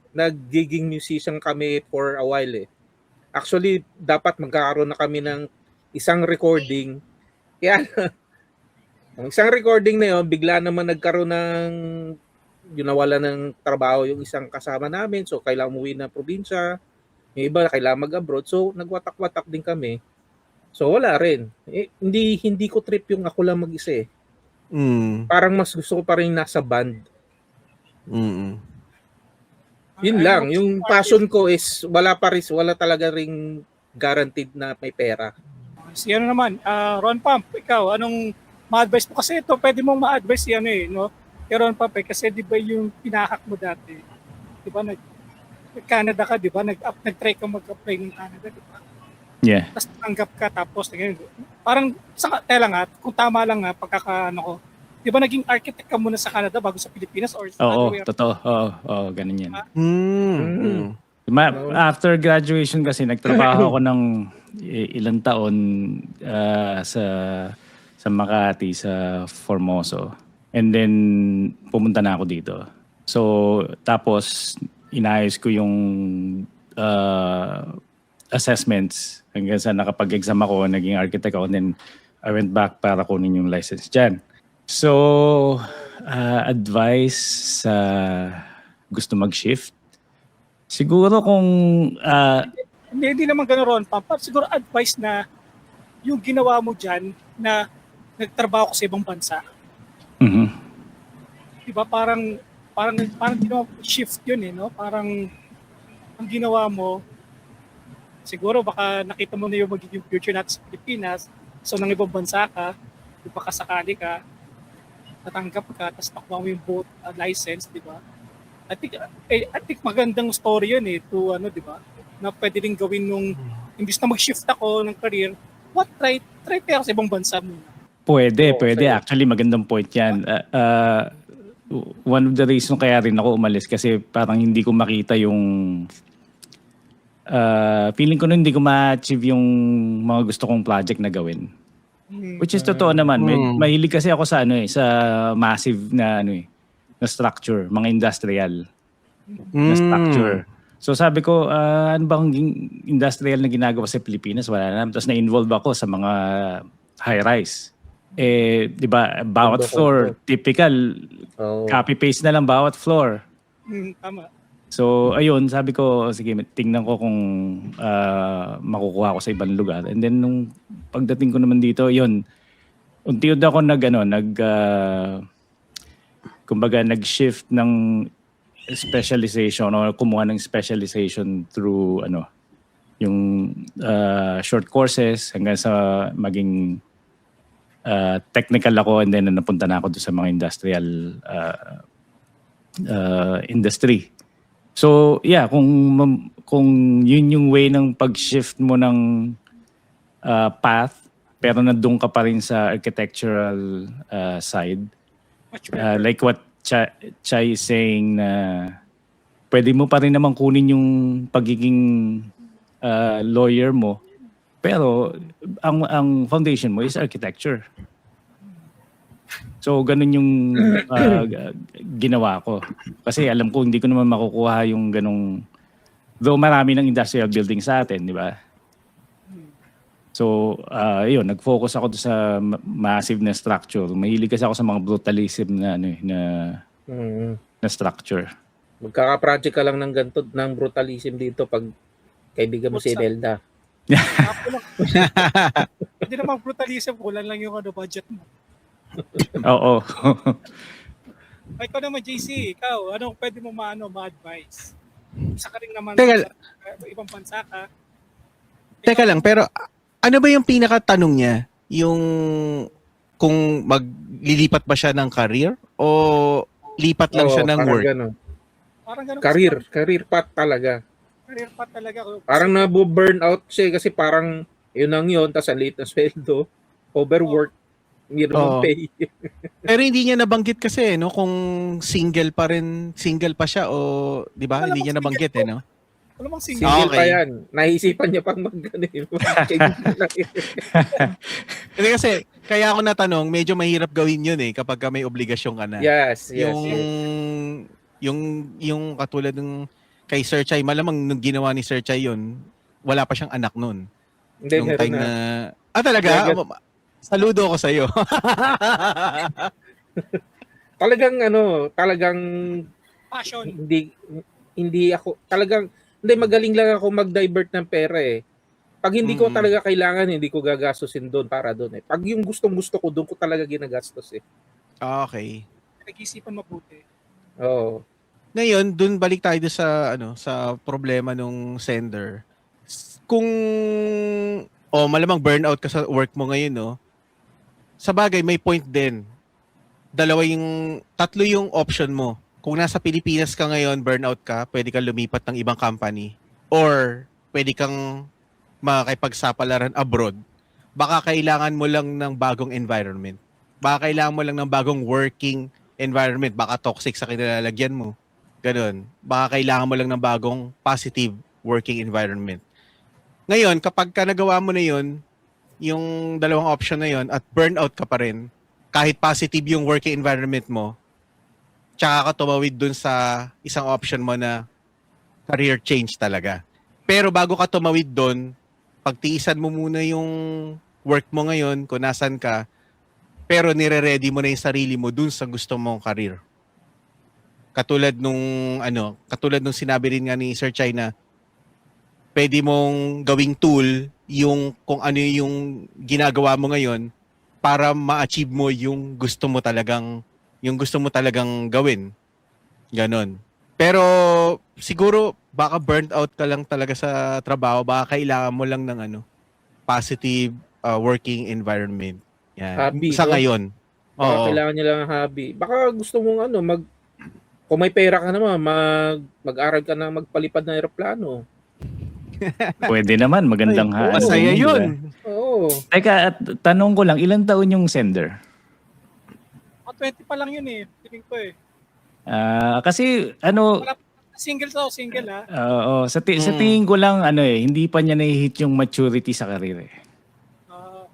nag-gigging musician kami for a while Actually, dapat magkakaroon na kami ng isang recording. Kaya ang isang recording na yun, bigla naman nagkaroon nawala ng trabaho yung isang kasama namin. So, kailangan umuwi na probinsya. Yung iba, kailangan mag-abroad. So, nagwatak-watak din kami. So, wala rin. Hindi ko trip yung ako lang mag-isa Parang mas gusto ko pa rin nasa band. Yun lang. Yung passion ko is wala talaga ring guaranteed na may pera. Siya naman, Ron Pump, ikaw, anong ma-advise mo? Kasi ito, pwede mong ma-advise yan no? Kay Ron Pump kasi di ba yung pinahak mo dati? Di ba nag-Canada ka, di ba? Nag-try ka mag-apply ng Canada, di ba? Yeah. Tapos tanggap ka, tapos parang, kung tama lang ko, di ba naging architect ka muna sa Canada bago sa Pilipinas? Or Oo, totoo. Oo, ganun yan. After graduation kasi, nagtrabaho ako ng ilang taon sa Makati, sa Formoso. And then, pumunta na ako dito. So, tapos, inayos ko yung assessments hanggang sa nakapag-exam ako, naging architect ako, and then I went back para kunin yung license dyan. So, advice sa gusto mag-shift? Siguro kung Hindi naman gano'n ron, Papa. Siguro advice na yung ginawa mo dyan na nagtrabaho ko sa ibang bansa. mhm. Diba? Parang ginawa shift yun eh, no? Parang ang ginawa mo, siguro baka nakita mo na yung magiging future natin sa Pilipinas. So, nang ibang bansa ka, baka sakali ka, natanggap ka, tapos nakuha mo yung boat license, di ba? I think magandang story yun eh, to ano, di ba? Na pwede rin gawin nung, imbis na mag-shift ako ng career, try kaya sa ibang bansa muna. Pwede. sa'yo. Actually, magandang point yan. One of the reason kaya rin ako umalis kasi parang hindi ko makita yung feeling ko nun hindi ko ma-achieve yung mga gusto kong project na gawin. Which is totoo naman. Mahilig kasi ako sa sa massive na na structure, mga industrial na structure. So sabi ko, ano bang industrial na ginagawa sa Pilipinas? Wala na. Tapos na-involve ako sa mga high-rise. Di ba, bawat Condo. floor, typical, Oo. copy-paste na lang bawat floor. Tama. So, ayun, sabi ko, sige, tingnan ko kung makukuha ko sa ibang lugar. And then, nung pagdating ko naman dito, yun, unti-unti ako kumbaga, nag-shift ng specialization or kumuha ng specialization through, yung short courses hanggang sa maging technical ako, and then napunta na ako doon sa mga industrial industry. So, yeah, kung yun yung way ng pag-shift mo ng path, pero nandun ka pa rin sa architectural side, Much better. like what Chai is saying, na pwede mo pa rin naman kunin yung pagiging lawyer mo, pero ang foundation mo is architecture. So, ganun yung ginawa ko. Kasi alam ko, hindi ko naman makukuha yung ganung, though marami ng industrial building sa atin, di ba? So, yun, nag-focus ako sa massive na structure. Mahilig kasi ako sa mga brutalism na, Mm. na structure. Magkaka-project ka lang ng ganito, ng brutalism dito pag kaibigan mo si Imelda. Hindi naman brutalism, kulang lang yung budget mo. Oo. Ikaw naman, JC, anong pwede mo ma-advise? Isa ka rin naman Teka- sa ibang bansa ka. Teka lang, pero ano ba yung pinakatanong niya? Yung kung maglilipat ba siya ng career o lipat lang siya ng parang work? ganun. Parang ganun. Career path talaga. Career path talaga. Parang nabu-burnout siya kasi parang yun ang yun, tas ang liit na sweldo, overwork, hindi naman Oo. pay. Pero hindi niya nabanggit kasi, no? Kung single pa siya o, di ba? Wala Hindi niya namang nabanggit, single no? Ano bang single? Single Okay. pa yan. Naisipan niya pang mag-ganun. Hindi kasi, kaya ako natanong, medyo mahirap gawin yun eh, kapag ka may obligasyon ka na. yes. Yung katulad ng kay Sir Chai, malamang nung ginawa ni Sir Chai yun, wala pa siyang anak nun. Hindi, Nung meron time na. na... talaga? Meron. Saludo ako sa'yo. Talagang Passion. hindi ako, hindi, magaling lang ako mag-divert ng pera eh. Pag hindi ko talaga kailangan, hindi ko gagastusin doon para doon eh. Pag yung gustong-gusto ko, doon ko talaga ginagastos eh. Okay. Nag-isipan mabuti. Oo. Ngayon, dun balik tayo doon sa sa problema nung sender. Kung malamang burnout ka sa work mo ngayon, no? Sa bagay may point din. Tatlo yung option mo. Kung nasa Pilipinas ka ngayon, burnout ka, pwede kang lumipat ng ibang company or pwede kang makipagsapalaran abroad. Baka kailangan mo lang ng bagong environment. Baka kailangan mo lang ng bagong working environment. Baka toxic sa kinalalagyan mo. Ganon. Baka kailangan mo lang ng bagong positive working environment. Ngayon, kapag ka nagawa mo na yun, yung dalawang option na yun, at burnout ka pa rin, kahit positive yung working environment mo, tsaka ka tumawid dun sa isang option mo na career change talaga. Pero bago ka tumawid doon, pagtiisan mo muna yung work mo ngayon, kung nasan ka, pero nire-ready mo na yung sarili mo dun sa gusto mong career. Katulad nung sinabi rin nga ni Sir Chai na pwede mong gawing tool yung kung ano yung ginagawa mo ngayon para ma-achieve mo yung gusto mo talagang gawin. Ganon. Pero siguro baka burnt out ka lang talaga sa trabaho, baka kailangan mo lang ng positive working environment. Yan. Hobby, Sa no? ngayon. Baka Oo. kailangan niya lang ng hobby. Baka gusto mong kung may pera ka naman, mag-aral ka na magpalipad ng eroplano. Pwede naman, magandang Ay, Masaya di ba? yun. Oo. Teka, at tanong ko lang, ilang taon yung sender? 20 pa lang yun eh. Feeling ko eh. Kasi Single ha. oo, sa tingin ko lang hindi pa niya na-hit yung maturity sa career eh.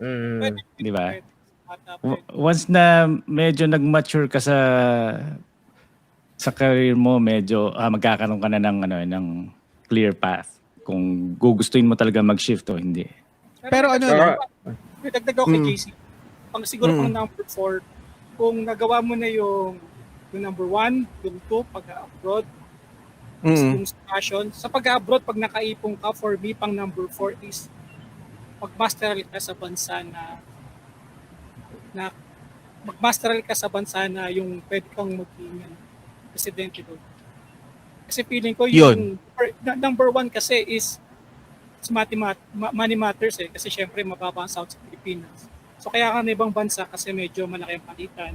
Pwede, Di ba? pwede. Pwede. Once na medyo nag-mature ka sa career mo, medyo magkakaroon ka na ng clear path kung gugustuhin mo talaga mag-shift o hindi. Pero May dagdag ako kay JC. Siguro pang Mm. number 4, kung nagawa mo na yung number 1, yung 2, pag-abroad, yung passion. Sa pag-abroad, pag nakaipong ka, for me, pang number 4 is mag-masteral ka sa bansa na mag-masteral ka sa bansa na yung pwede kang maging presidente doon. Kasi feeling ko yung number 1 kasi is money matters eh. Kasi syempre mababa ang sahod sa Pilipinas. So kaya ka na ibang bansa kasi medyo malaki ang palitan.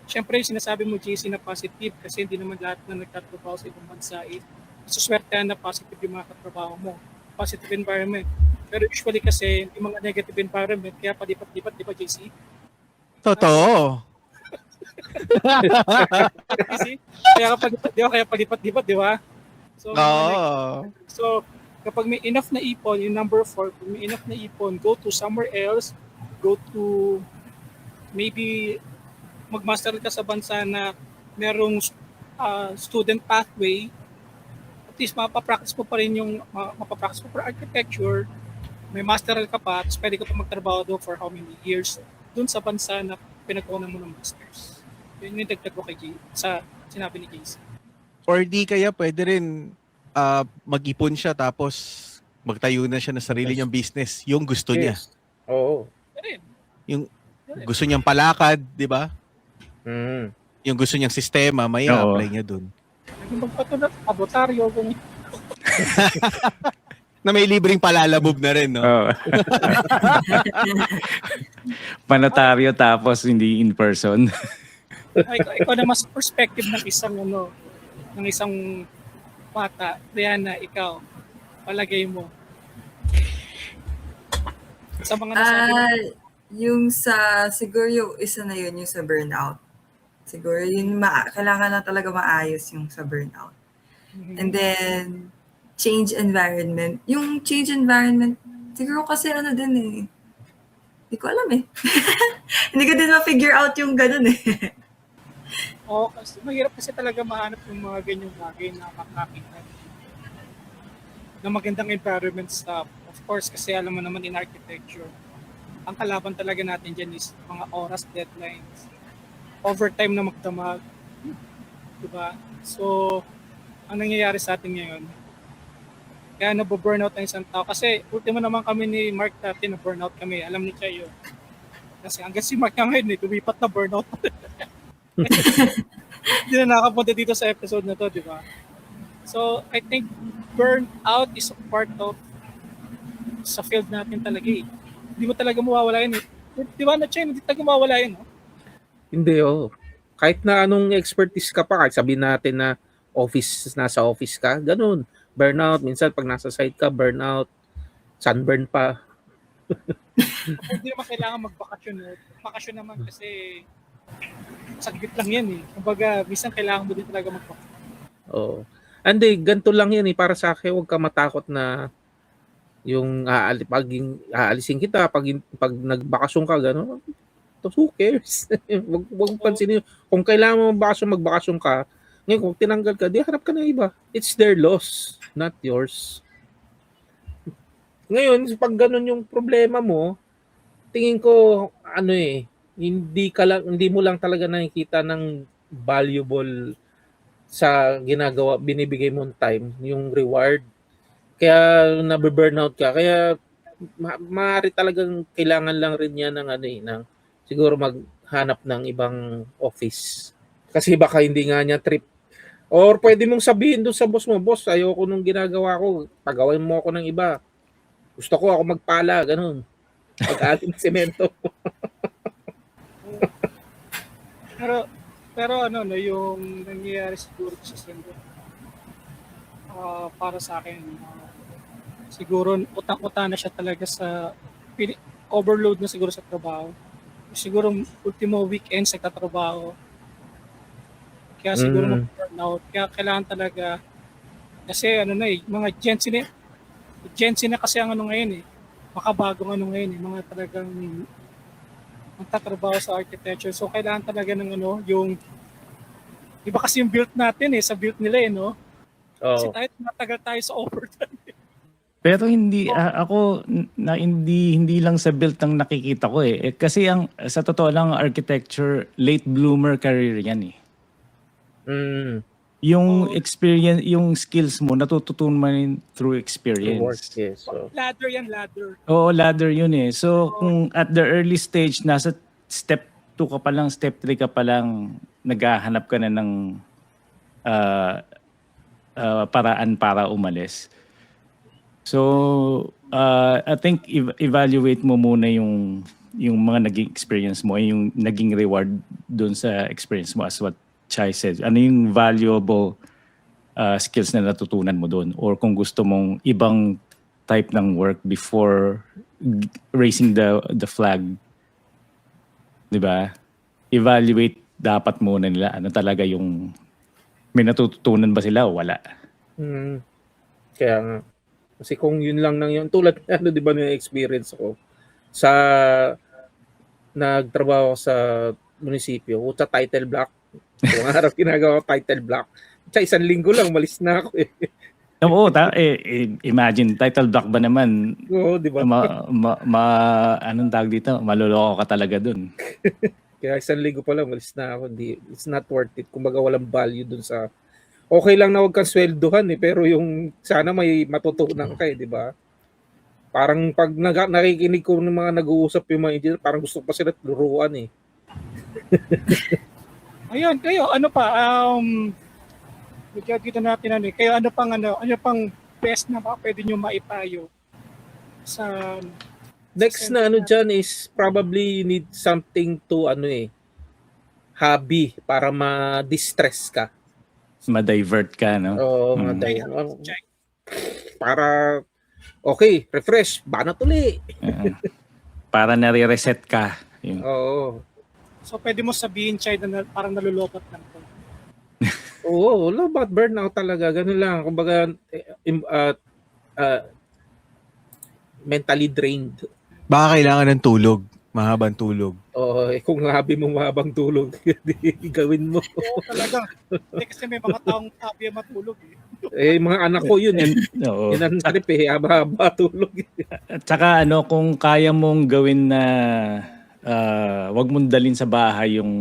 Syempre yung sinasabi mo JC na positive kasi hindi naman lahat na nagtatrabaho sa ibang bansa suswertehan na positive yung mga katrabaho mo. Positive environment. Pero usually kasi yung mga negative environment kaya palipat-lipat, di ba JC? Totoo. JC? Kaya palipat-lipat, di ba? So, So, kapag may enough na ipon, yung number 4, kung may enough na ipon, go to somewhere else, go to maybe magmaster ka sa bansa na merong student pathway, at least mapapractice mo pa rin mapapractice mo for architecture, may masteral ka pa, tapos pwede ka pa magtrabaho doon for how many years doon sa bansa na pinagkunan mo ng masters. Yun yung dagdag ko sa sinabi ni Casey. Or di kaya pwede rin mag-ipon siya tapos magtayo na siya ng sarili niyang business. Yung gusto niya. Yes. Oo. Yung gusto niyang palakad, di ba? Yung gusto niyang sistema, may Oo. apply niya dun. Magpatulad, abotaryo, ganyan. Na may libreng palalabob na rin, no? Oo. Panotaryo tapos hindi in person. Ikaw na mas perspective ng isang bata. Diana, ikaw, palagay mo. Sa mga nasabi mo. Siguro yung isa na yun, yung sa burnout. Siguro yun, kailangan na talaga maayos yung sa burnout. And then, change environment. Yung change environment, siguro kasi din eh. Hindi ko alam eh. Hindi ko din ma-figure out yung ganun eh. Oo, kasi mahirap kasi talaga mahanap yung mga ganyang bagay na makakita na magandang environment stuff. Of course, kasi alam mo naman in architecture, ang kalaban talaga natin dyan is mga oras, deadlines, overtime na magdamag. Diba? So, ang nangyayari sa atin ngayon, kaya nababurnout ang isang tao. Kasi ultimo naman kami ni Mark dati na burnout kami. Alam ni Chayo. Kasi hanggang si Mark ngayon, lumipat na burnout. Hindi na nakapunta dito sa episode na to, di ba? So, I think burnout is a part of sa field natin talaga eh. Hindi mo talaga mawawala yun eh. Di ba na Chayo, hindi talaga mawawala yun, no? Hindi, oo. Kahit na anong expertise ka pa, kahit sabihin natin na nasa office ka, ganun. Burnout, minsan pag nasa site ka, burnout, sunburn pa. Hindi naman kailangan magbakasyon. Bakasyon naman kasi saglit lang yan eh. Kumbaga, minsan kailangan mo din talaga magbakasyon. Oo. Hindi, ganito lang yan eh. Para sa akin, huwag ka matakot na yung aalisin kita, pag nagbakasyon ka, gano'n, who cares? Huwag pansinin. Kung kailangan mo magbakasyon ka, ngayon kung tinanggal ka, di harap ka na iba. It's their loss, not yours. Ngayon, pag ganun yung problema mo, tingin ko, hindi mo lang talaga nakikita ng valuable sa ginagawa, binibigay mong time, yung reward. Kaya nabe-burnout ka. Kaya maaari talagang kailangan lang rin yan ng siguro maghanap ng ibang office. Kasi baka hindi nga niya trip. Or pwede mong sabihin doon sa boss mo, boss, ayoko nung ginagawa ko, pagawin mo ako ng iba. Gusto ko ako magpala, ganun. Pag-alim ng semento. Pero yung nangyayari siguro sa Sendo, para sa akin, siguro utang-uta na siya talaga sa overload na siguro sa trabaho. Siguro ultimo weekend sa katrabaho. Kaya siguro burnout. Kaya kailangan talaga, kasi mga Gen Z na kasi ang ngayon makabagong ngayon mga talagang magtatrabaho sa architecture. So kailangan talaga ng yung iba kasi yung build natin sa build nila no. Kasi Oh. matagal tayo sa overtime. Pero hindi ako na hindi lang sa build ang nakikita ko kasi sa totoo lang architecture late bloomer career yan Yung experience, yung skills mo natututunan mo rin through Work, experience. yes. So, Ladder. Oo, ladder yun So kung at the early stage nasa step 2 ka pa lang, step 3 ka pa lang naghahanap ka na ng paraan para umalis. So, I think evaluate mo muna yung mga naging experience mo, yung naging reward doon sa experience mo as what Chai said. Ano yung valuable skills na natutunan mo doon? Or kung gusto mong ibang type ng work before raising the flag, di ba? Evaluate dapat muna nila. Ano talaga yung may natutunan ba sila o wala? Kaya nga. Kasi kung yun lang nang yun, tulad di ba yung experience ko sa nagtrabaho sa munisipyo, sa title block. Kung araw ginagawa ko title block. Sa 1 linggo lang, malis na ako Oo, imagine, title block ba naman, Oo, di ba? anong tawag dito? Maluloko ka talaga dun. Kaya 1 linggo pa lang, malis na ako. It's not worth it. Kumbaga walang value dun sa... Okay lang na huwag kang sweldohan pero yung sana may matutunan ka di ba? Parang pag nakikinig ko ng mga nag-uusap yung mga engineer, parang gusto pa sila turuan Ayun, kayo, dito natin kayo ano pang best na ba pwede nyo maipayo sa Next na dyan is probably you need something to hobby para ma-distress ka. Ma-divert ka, no? Oo, para okay, refresh, banat uli. Para nare-reset ka. Oo. So pwede mo sabihin, Chay, na parang nalulokot lang to. Oo, wala about burnout talaga. Ganun lang. Kumbaga, mentally drained. Baka kailangan ng tulog. Mahabang tulog. Oo, kung hobby mo mahabang tulog, gawin mo. Oo, talaga. Hindi kasi may mga taong happy matulog Mga anak ko yun. Oo. Yun ang trip haba-haba tulog. At saka kung kaya mong gawin na wag mong dalhin sa bahay yung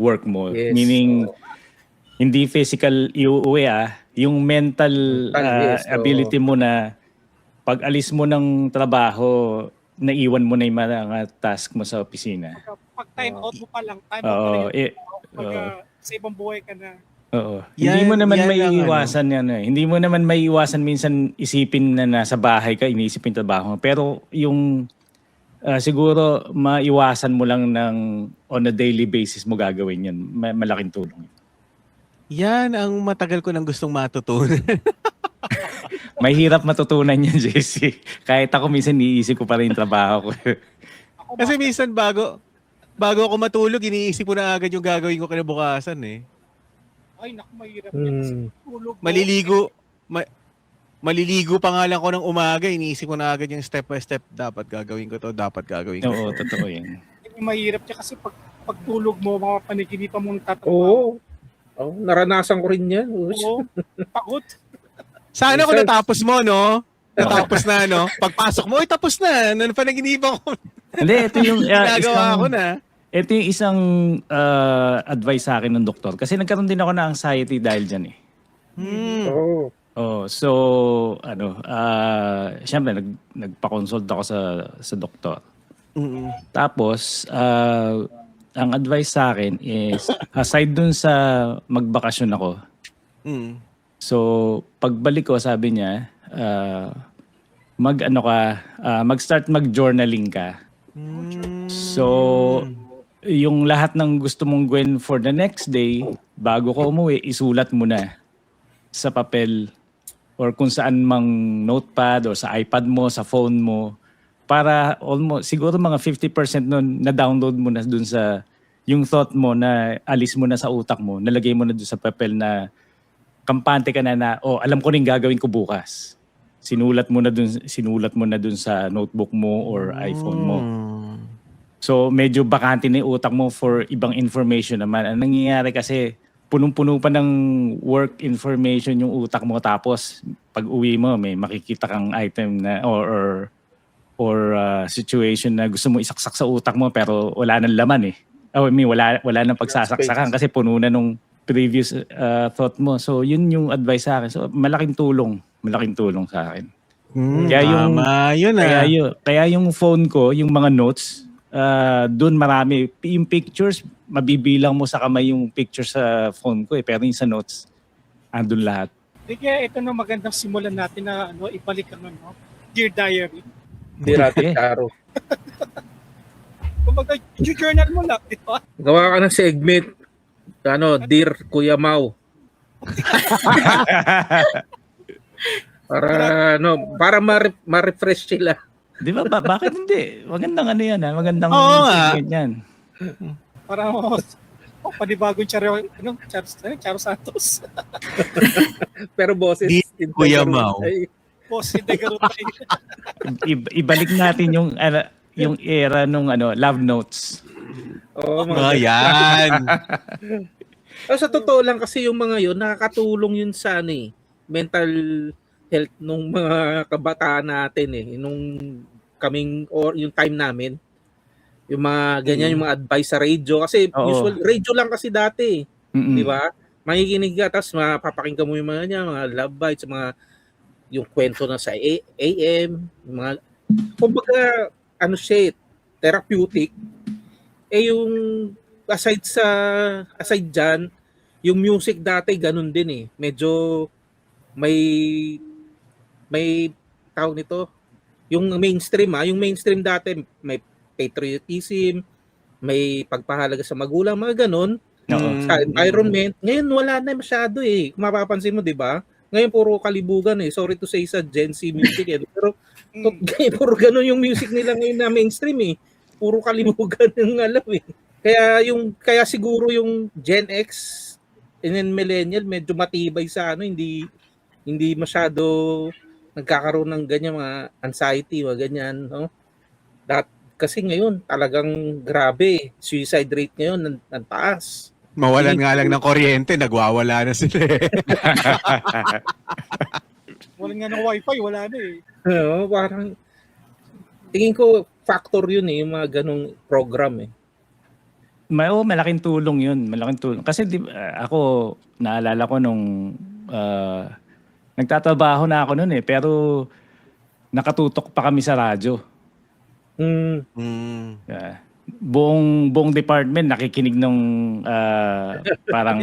work mo. Yes. Meaning, hindi physical iuwi yung mental Yes, ability mo na pag alis mo ng trabaho, naiwan mo na yung mga task mo sa opisina. Pag time out mo pa lang, time out pa rin. Sa ibang buhay ka na. Oo. Hindi mo naman may iwasan yan Hindi mo naman may iwasan minsan isipin na nasa bahay ka, iniisip yung trabaho mo. Pero yung siguro maiwasan mo lang ng on a daily basis mo gagawin yan. Malaking tulong. Yan ang matagal ko nang gustong matutunan. Mahirap matutunan yan, JC. Kahit ako minsan iniisip ko pa rin yung trabaho ko. Kasi minsan bago ako matulog, iniisip ko na agad yung gagawin ko kinabukasan Ay, naku, mahirap yan. Tulog mo. Maliligo pa nga lang ko ng umaga, iniisip ko na agad yung step by step, dapat gagawin ko to, dapat gagawin ko. Oo, totoo yan. Mahirap siya kasi pag tulog mo, mga paniginipan mo nagtatrabaho. Oo, naranasan ko rin yan. Oo, pagod. Sana kung natapos mo, no? Natapos na, no? Pagpasok mo, tapos na. Ano pa nag-iniban ko? Hindi, ito yung Ginagawa ko na. Ito yung isang advice sa akin ng doktor. Kasi nagkaroon din ako ng anxiety dahil dyan eh. Oh. Oh, so syempre nagpa-consult ako sa doktor. Tapos ang advice sa akin is aside dun sa magbakasyon ako. So pagbalik ko sabi niya mag-start mag-journaling ka. So yung lahat ng gusto mong gawin for the next day bago ka umuwi isulat mo na sa papel or kung saan mang notepad or sa iPad mo, sa phone mo, para almost, siguro mga 50% nun na-download mo na dun sa, yung thought mo na alis mo na sa utak mo, nalagay mo na dun sa papel na kampante ka na, alam ko rin gagawin ko bukas. Sinulat mo na dun sa notebook mo or iPhone mo. So medyo bakante na yung utak mo for ibang information naman. Ang nangyayari kasi, punong-puno pa ng work information yung utak mo tapos pag uwi mo may makikita kang item na or situation na gusto mo isaksak sa utak mo pero wala nang laman eh. Wala nang pagsasaksakan kasi puno na nung previous thought mo. So yun yung advice sa akin. So malaking tulong sa akin. Kaya yung phone ko, yung mga notes, doon marami yung pictures, mabibilang mo sa kamay yung picture sa phone ko pero yung sa notes andun lahat. Kaya ito na magandang simulan natin na ibalik ang Dear Diary. Dear Ate Charo. Kumbaga, journal mo lang, di ba? Gawa ka ng segment. Dear Kuya Mau. Para ma-refresh sila. Di ba? Bakit hindi? Magandang yan magandang segment yan. Para panibagong Charo Santos. Pero boses Di Kuya Mau. Boss in the Garutay. Ibalik natin yung era nung love notes. Yan. Sa totoo lang kasi yung mga yun, nakakatulong yun sa mental health nung mga kabataan natin nung yung time namin. Yung mga ganyan, yung mga advice sa radio. Kasi usual, radio lang kasi dati. Di ba? Makikinig ka, tapos mapapakinggan mo yung mga love bites, yung kwento na sa AM, mga, kumbaga, therapeutic. Yung aside dyan, yung music dati, ganun din Medyo, may tawag nito, yung mainstream dati, may patriotism, may pagpahalaga sa magulang, mga ganun. Sa environment. Ngayon wala na masyado Kung mapapansin mo, 'di ba? Ngayon puro kalibugan Sorry to say sa Gen Z music Pero puro ganun yung music nila ngayon na mainstream Puro kalibugan yung alam Kaya siguro yung Gen X and then millennial medyo matibay sa hindi masyado nagkakaroon ng ganyan mga anxiety, mga ganyan, no? Kasi ngayon talagang grabe, suicide rate ngayon ang taas. Mawalan nga lang ng kuryente, nagwawala na sila Walang nga ng wifi, wala na Parang tingin ko factor yun yung mga ganong program Malaking tulong yun, malaking tulong. Kasi ako, naalala ko nung nagtatrabaho na ako noon pero nakatutok pa kami sa radyo. Buong department nakikinig ng parang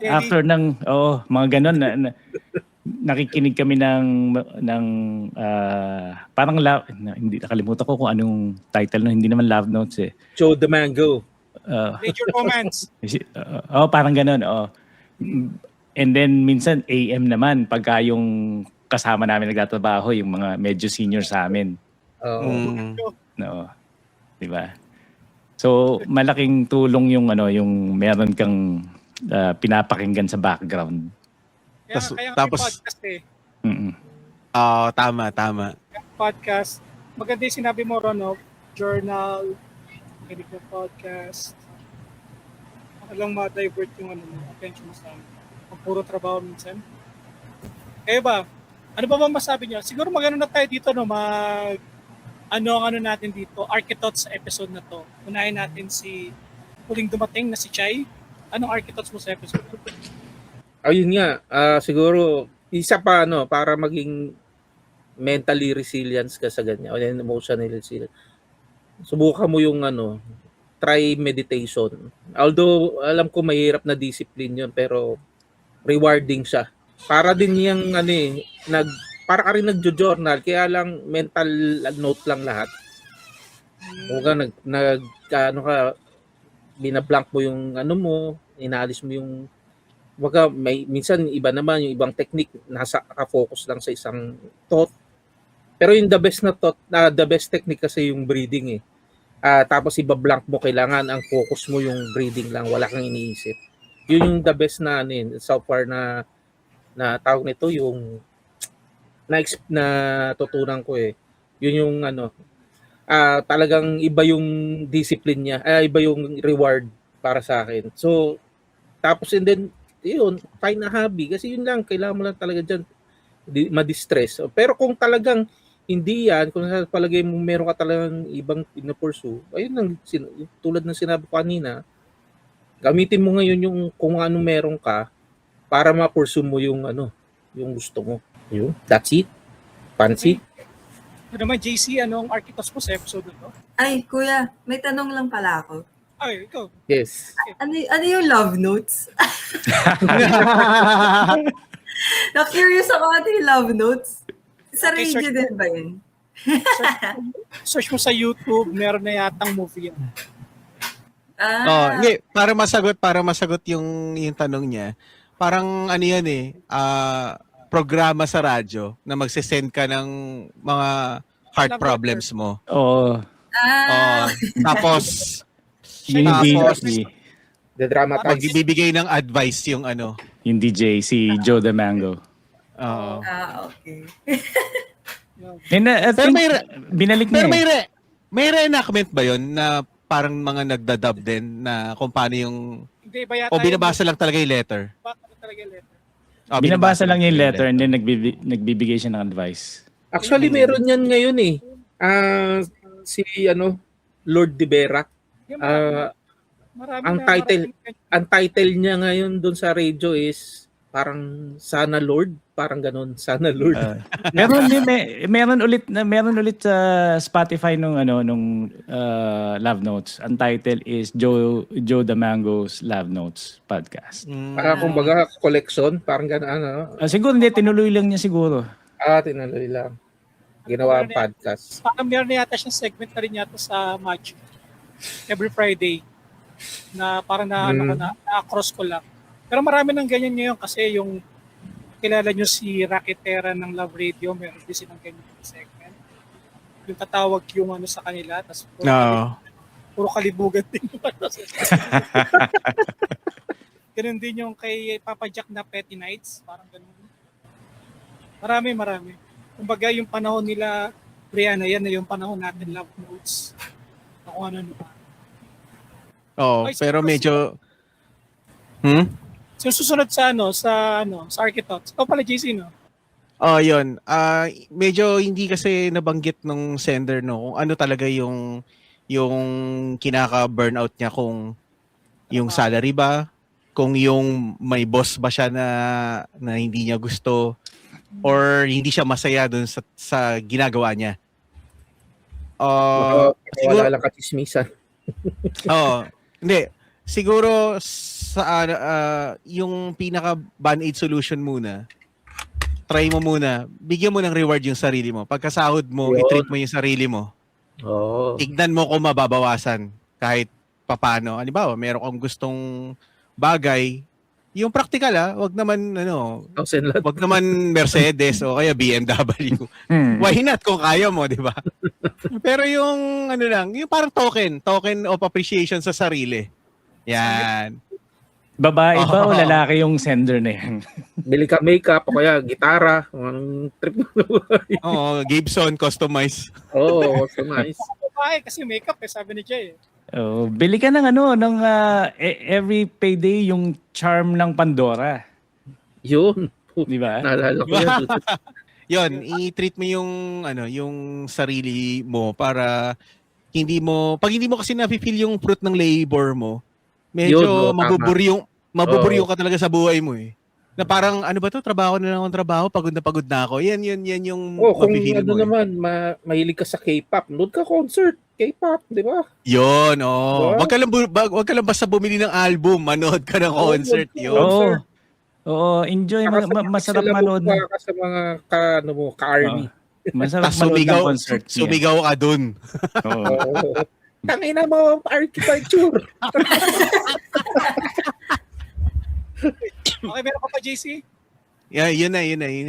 after ng mga ganon nakikinig kami ng parang hindi nakalimutan ko kung anong title hindi naman love notes Joe the Mango. Major comments. Parang ganon. And then minsan AM naman pagka yung kasama namin nagtatrabaho yung mga medyo senior sa amin. No. 'Di ba? So malaking tulong yung meron kang pinapakinggan sa background. Tapos podcast tama. Podcast. Maganda yung sinabi mo Ron, journal, kinig ng podcast. Walang ma-divert yung attention mo sa puro trabaho minsan. Kaya ba? Ano ba masabi niyo? Siguro magano na tayo dito, no? Ang ano natin dito, Architots sa episode na to. Unahin natin si huling dumating na si Chai. Anong Architots mo sa episode? Ayun nga, siguro isa pa para maging mentally resilience ka sa ganyan o emotionally resilient. Subukan mo yung try meditation. Although alam ko mahirap na discipline 'yon pero rewarding siya. Para din yung para ka rin nagjo-journal kaya lang mental note lang lahat. Huwag ka binablank mo yung mo, inaalis mo yung minsan iba naman yung ibang technique naka-focus lang sa isang thought. Pero yung the best technique kasi yung breathing eh. Tapos iba-blank mo, kailangan ang focus mo yung breathing lang, wala kang iniisip. Yun yung the best na so far na tawag nito yung na tutunan ko eh. Yun yung talagang iba yung discipline niya, iba yung reward para sa akin. So tapos and then yun, find na hobby kasi yun lang, kailangan mo lang talaga dyan ma-distress. Pero kung talagang hindi yan, kung sa palagay mo meron ka talagang ibang pina-pursue, ayun lang, tulad ng sinabi ko kanina, gamitin mo ngayon yung kung ano meron ka para ma-pursue mo yung yung gusto mo. Yun, that's it. Pansit. Ano naman, JC, anong Architots mo sa episode na to? Ay, kuya, may tanong lang pala ako. Ay, ikaw. Yes. Ano yung love notes? Na-curious ako ano yung love notes. Sa Okay, radio search- din ba yun? Search mo sa YouTube, meron na yatang movie yan. Hindi, para masagot yung tanong niya. Parang ano yan programa sa radyo na magse-send ka ng mga heart Love problems mo. Oo. Tapos Yung Tapos, DJ, The dramatize. magbibigay ng advice yung yung DJ, si Joe the Mango. Oo. Okay. And, I Pero think, binalik niya Pero eh. may reenactment ba yon na parang mga nagdadub din na kung paano yung Hindi ba yata o binabasa lang talaga yung letter? Baka talaga yung letter. Binabasa lang yung letter and then nagbibigay siya ng advice. Actually, meron yan ngayon eh. Si Lord De Vera. Yung marami ang title niya ngayon doon sa radio is parang Sana Lord, parang ganun, Sana Lord. Meron ulit sa Spotify nung Love Notes. Ang title is Joe the Mango's Love Notes podcast. Kumbaga collection, parang ganun Siguro hindi, tinuloy lang niya siguro. tinuloy lang. Ginawa ang podcast. Parang meron na yata siyang segment na rin yata sa Magic. Every Friday. Na parang na-cross ko lang. Pero marami ng ganyan ngayon kasi yung kilala nyo si Raketera ng Love Radio, meron din silang ganyan segment. Yung tatawag yung sa kanila, tapos puro kalibugan din yung ganun din yung kay Papa Jack na Petty Nights, parang ganun. Marami. Kumbaga yung panahon nila, Brianna, yan na yung panahon natin, Love Notes. Kung ano. Pero medyo So susunod sa Architots. Ikaw pala, JC, no? yun. Medyo hindi kasi nabanggit nung sender kung ano talaga yung kinaka-burnout niya, kung yung salary ba, kung yung may boss ba siya na hindi niya gusto, or hindi siya masaya dun sa ginagawa niya. Wala lang katismisan. Hindi. Siguro sa yung pinaka band-aid solution muna, try mo muna, bigyan mo ng reward yung sarili mo. Pagkasahod mo, i-treat mo yung sarili mo. Tignan mo kung mababawasan kahit papano. Halimbawa, meron kang gustong bagay, yung practical wag naman wag naman Mercedes o kaya BMW. Why not kung kaya mo, di ba? Pero yung yung parang token of appreciation sa sarili. Yan. Babae ba o lalaki yung sender na yan? Bili ka makeup o kaya gitara, ang trip mo. Gibson customized. Nice. Babae kasi makeup sabi ni Jay. Bili ka ng every payday yung charm ng Pandora. Yun. Di ba? Naalala ko yan. Yun, i-treat mo yung yung sarili mo para pag hindi mo kasi na-feel yung fruit ng labor mo, medyo Yun, no, tama. mabuburyong ka talaga sa buhay mo eh. Na parang ano ba to, trabaho na lang akong trabaho, pagod na ako. Yan yung Kung mafe-feel ano mo. Eh. naman, mahilig ka sa K-pop, nood ka concert, K-pop, di ba? Yun, oh. Diba? Wag ka lang basta bumili ng album, manood ka ng concert. Yun. Oo. Oo, enjoy. Masarap manood. Ka sa mga ka-army. Masarap Tas manood ng concert niya. sumigaw ka dun. Oo. Tangina mo, architecture. Okay, meron ka pa, JC? Yeah, yun na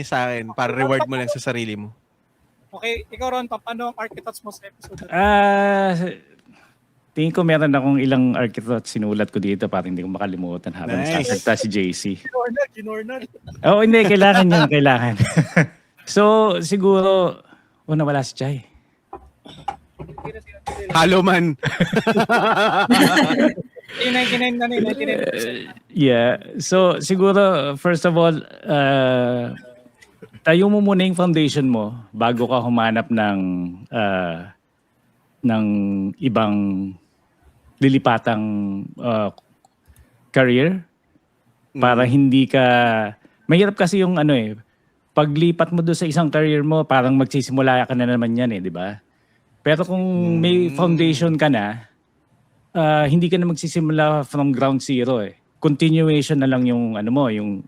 sa akin. Para reward mo lang sa sarili mo. Okay, ikaw Ron, paano ang archetypes mo sa episode? Tingin ko meron akong ilang archetypes sinulat ko dito para hindi ko makalimutan habang Nice. sasagta si JC. Ginornal. Oo, hindi. Kailangan yun. Kailangan. So, siguro, nawala si Chay. Halo man. 99 na 99. Yeah. So, siguro, first of all, tayo mo muna yung foundation mo bago ka humanap ng ibang lilipatang career para hindi ka mahirap kasi yung paglipat mo doon sa isang career mo parang magsisimula ka na naman yan di ba? Pero kung may foundation ka na hindi ka na magsisimula from ground zero continuation na lang yung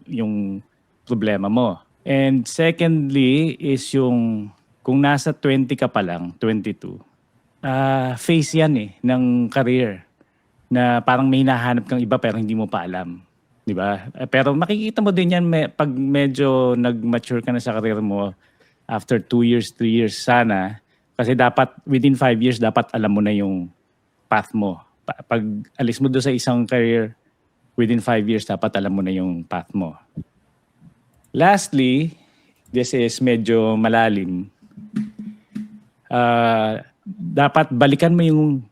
yung problema mo. And secondly is yung kung nasa 20 ka pa lang, 22, phase yan ng career na parang may hinahanap kang iba pero hindi mo pa alam. Di ba? Pero makikita mo din yan pag medyo nag-mature ka na sa career mo after 2 years, 3 years sana. Kasi dapat within 5 years dapat alam mo na yung path mo. Pag alis mo doon sa isang career, within 5 years dapat alam mo na yung path mo. Lastly, this is medyo malalim. Dapat balikan mo yung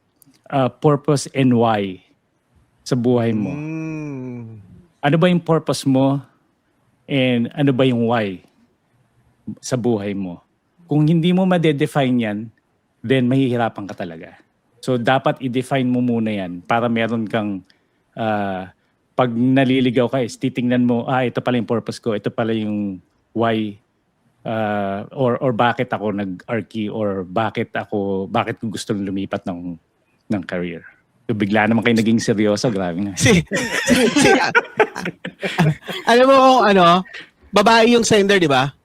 purpose and why sa buhay mo. Ano ba yung purpose mo and ano ba yung why sa buhay mo? Kung hindi mo ma-define yan, then mahihirapan ka talaga. So dapat i-define mo muna yan para meron kang pag naliligaw ka titingnan mo, ito pala yung purpose ko, ito pala yung why or bakit ako nag-archi or bakit ko gusto lumipat ng career. So, bigla naman kayo naging seryoso, grabe na. Alam mo kung babae yung sender, di ba?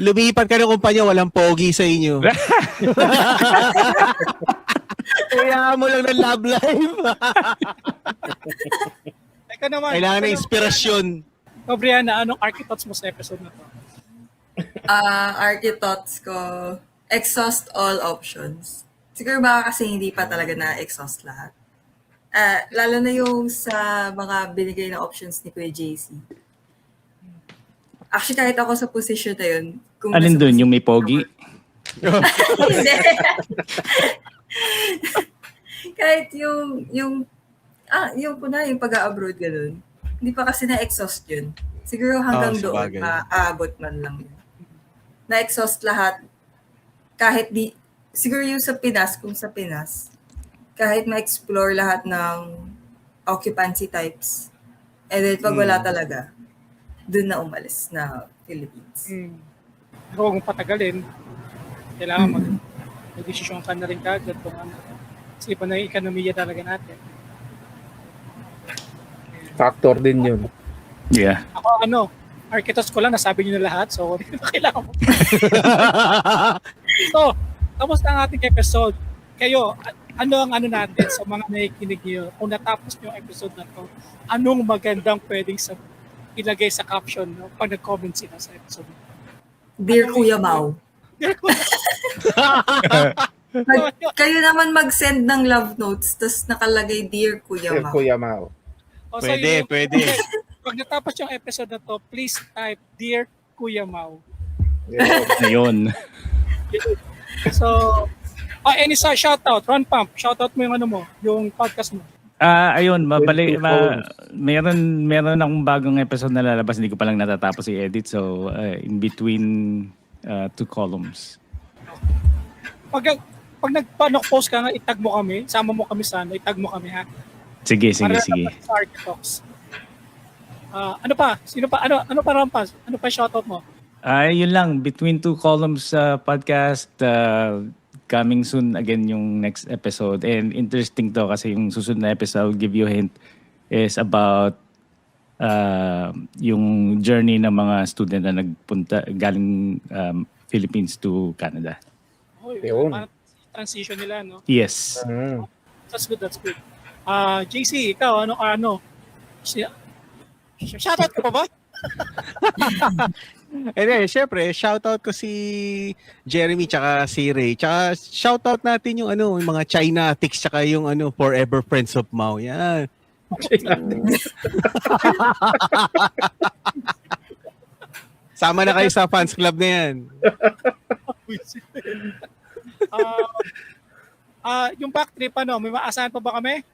Lumipat ka ng kumpanya, walang pogi sa inyo. Kaya mo lang ng love life. Ikaw naman. Kailangan ng inspirasyon. Ikaw, Brianna, anong archetypes mo sa episode na to? Archetypes ko, exhaust all options. Siguro baka kasi hindi pa talaga na-exhaust lahat. Lalo na yung sa mga binigay na options ni Kuya JC. Actually, kahit ako sa position na yun. Alin dun? Yung may pogi? Hindi. Kahit yung pag-a-abroad gano'n. Hindi pa kasi na-exhaust yun. Siguro hanggang doon, maaabot man lang yun. Na-exhaust lahat. Kahit siguro yung kung sa Pinas, kahit ma-explore lahat ng occupancy types. And then pag wala talaga, dun na umalis na Philippines. Huwag mong patagalin. Kailangan mag-desisyon ka na rin kagad kung kasi iba na yung ekonomiya talaga natin. Factor din yun. Yeah. Ako architects ko lang, nasabi nyo na lahat, so hindi na kailangan mo. So, tapos na ang ating episode. Kayo, ano ang natin sa mga nakikinig nyo? Kung natapos nyo yung episode na to, anong magandang pwedeng ilagay sa caption pag nag-comment sila sa episode? Dear Kuya Mau. Kayo naman mag-send ng love notes, tapos nakalagay Dear Kuya Mau. Kuya Mau. Pwede. Pag natapos yung episode na to, please type Dear Kuya Mau. Ayun. So, any shoutout, Ron Pump, shoutout mo yung yung podcast mo. Ayun, Between two columns. meron akong bagong episode na lalabas, hindi ko pa lang natatapos i-edit. So, in between two columns. Pag nagpa-post ka nga, itag mo kami. Sama mo kami sana. Itag mo kami, ha? Sige. Para sa Architox. Ano pa? Sino pa? Ano pa Rampas? Ano pa shoutout mo? Yun lang, between two columns podcast, coming soon again yung next episode. And interesting to kasi yung susunod na episode, I'll give you a hint, is about yung journey ng mga student na nagpunta galing Philippines to Canada. Yun. Parang transition nila, no? Yes. That's good. JC, ikaw, ano? Shoutout ka pa ba? Anyway, syempre, shoutout ko si Jeremy tsaka si Ray. Tsaka shoutout natin yung yung mga Chinatics tsaka yung Forever Friends of Mao. Yan. Sama na kayo sa fans club na yan. Yung backtrip, may maasahan pa ba kami?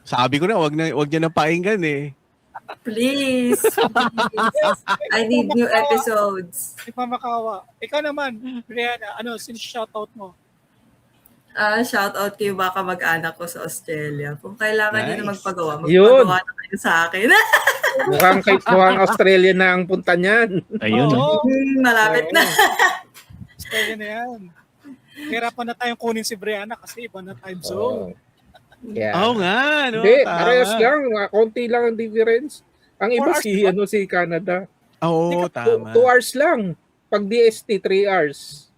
Sabi ko na, wag niya nang pakinggan eh. Please. I need new episodes. Nagmamakawa. Ikaw naman, Brianna, shoutout mo? Shout out kayo baka mag-anak ko sa Australia. Kung kailangan niyo na Nice. magpagawa Yun. na kayo sa akin. Mukhang Australia na ang punta niyan. Ayun. Oo, Malapit na. Australia na yan. Hirapan na tayong kunin si Brianna kasi iba na time zone. Yeah. Oo nga, no? Hindi, Tama. parehas lang. Konti lang ang difference. Ang iba 4 hours si Canada. Oo, tama. 2 hours lang. Pag DST, 3 hours.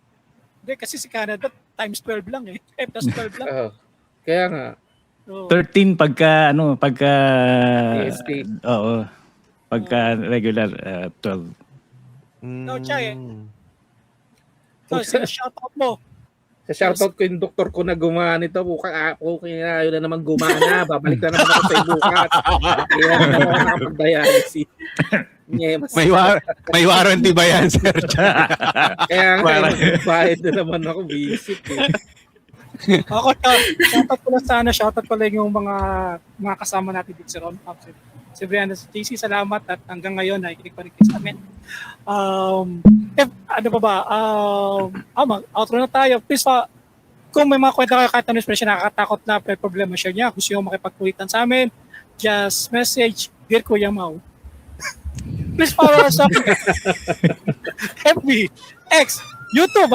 Hindi, kasi si Canada, times 12 lang eh. 12 lang. Kaya nga. So, 13 pagka DST. Oo. Pagka regular 12. Ikaw, Chay, sino shoutout mo? Sa shoutout ko yung doktor ko na gumana nito. Okay na, yun na naman gumana. Babalik na naman ako sa bukas. Kaya na naman ako nakapag-dialysis. May warranty ba yan, sir? Kaya bayad na naman ako visit. Ako, shoutout ko lang sana. Shoutout ko lang yung mga kasama natin dito si Ron. Si Brianna, si JC, salamat at hanggang ngayon nakikinig pa rin kayo sa amin. Outro na tayo. Please, kung may mga kwenta kayo kahit ano expression nakakatakot na problema share niya, gusto nyo makipagkulitan sa amin, just message, Dear Kuya Mau. Please follow us on FB, X, YouTube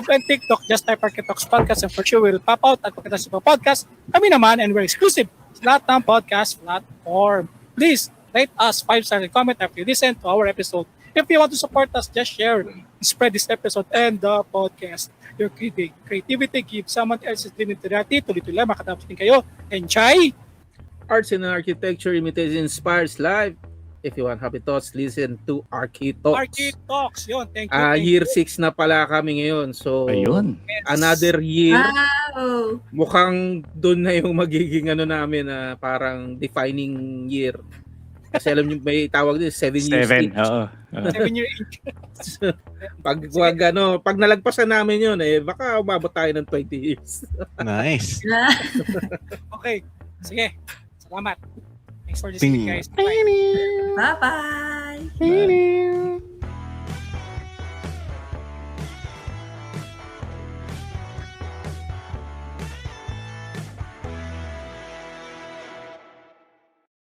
and TikTok. Just type Architox Podcast and for sure will pop out at pagkatapos sa podcast. Kami naman and we're exclusive sa lahat ng podcast platform. Please rate us 5 stars and comment after you listen to our episode. If you want to support us, just share, spread this episode and the podcast. Your creativity gives someone else's dream into reality. Tuloy-tuloy, makatapos din kayo. Enjoy! Arts and Architecture Imitation Inspires Life. If you want happy thoughts, listen to Architox. Architox, yun. Thank you. Year 6 na pala kami ngayon. So, Ayun. another year. Wow. Mukhang doon na yung magiging namin na parang defining year. Kasi alam niyo may tawag din 7 years 7. each. Oo. 7-year age. Pag nalagpasan namin yun baka umabot tayo ng 20 years. Nice. Okay. Sige. Salamat. Thanks for listening, guys. Bye. Bye-bye.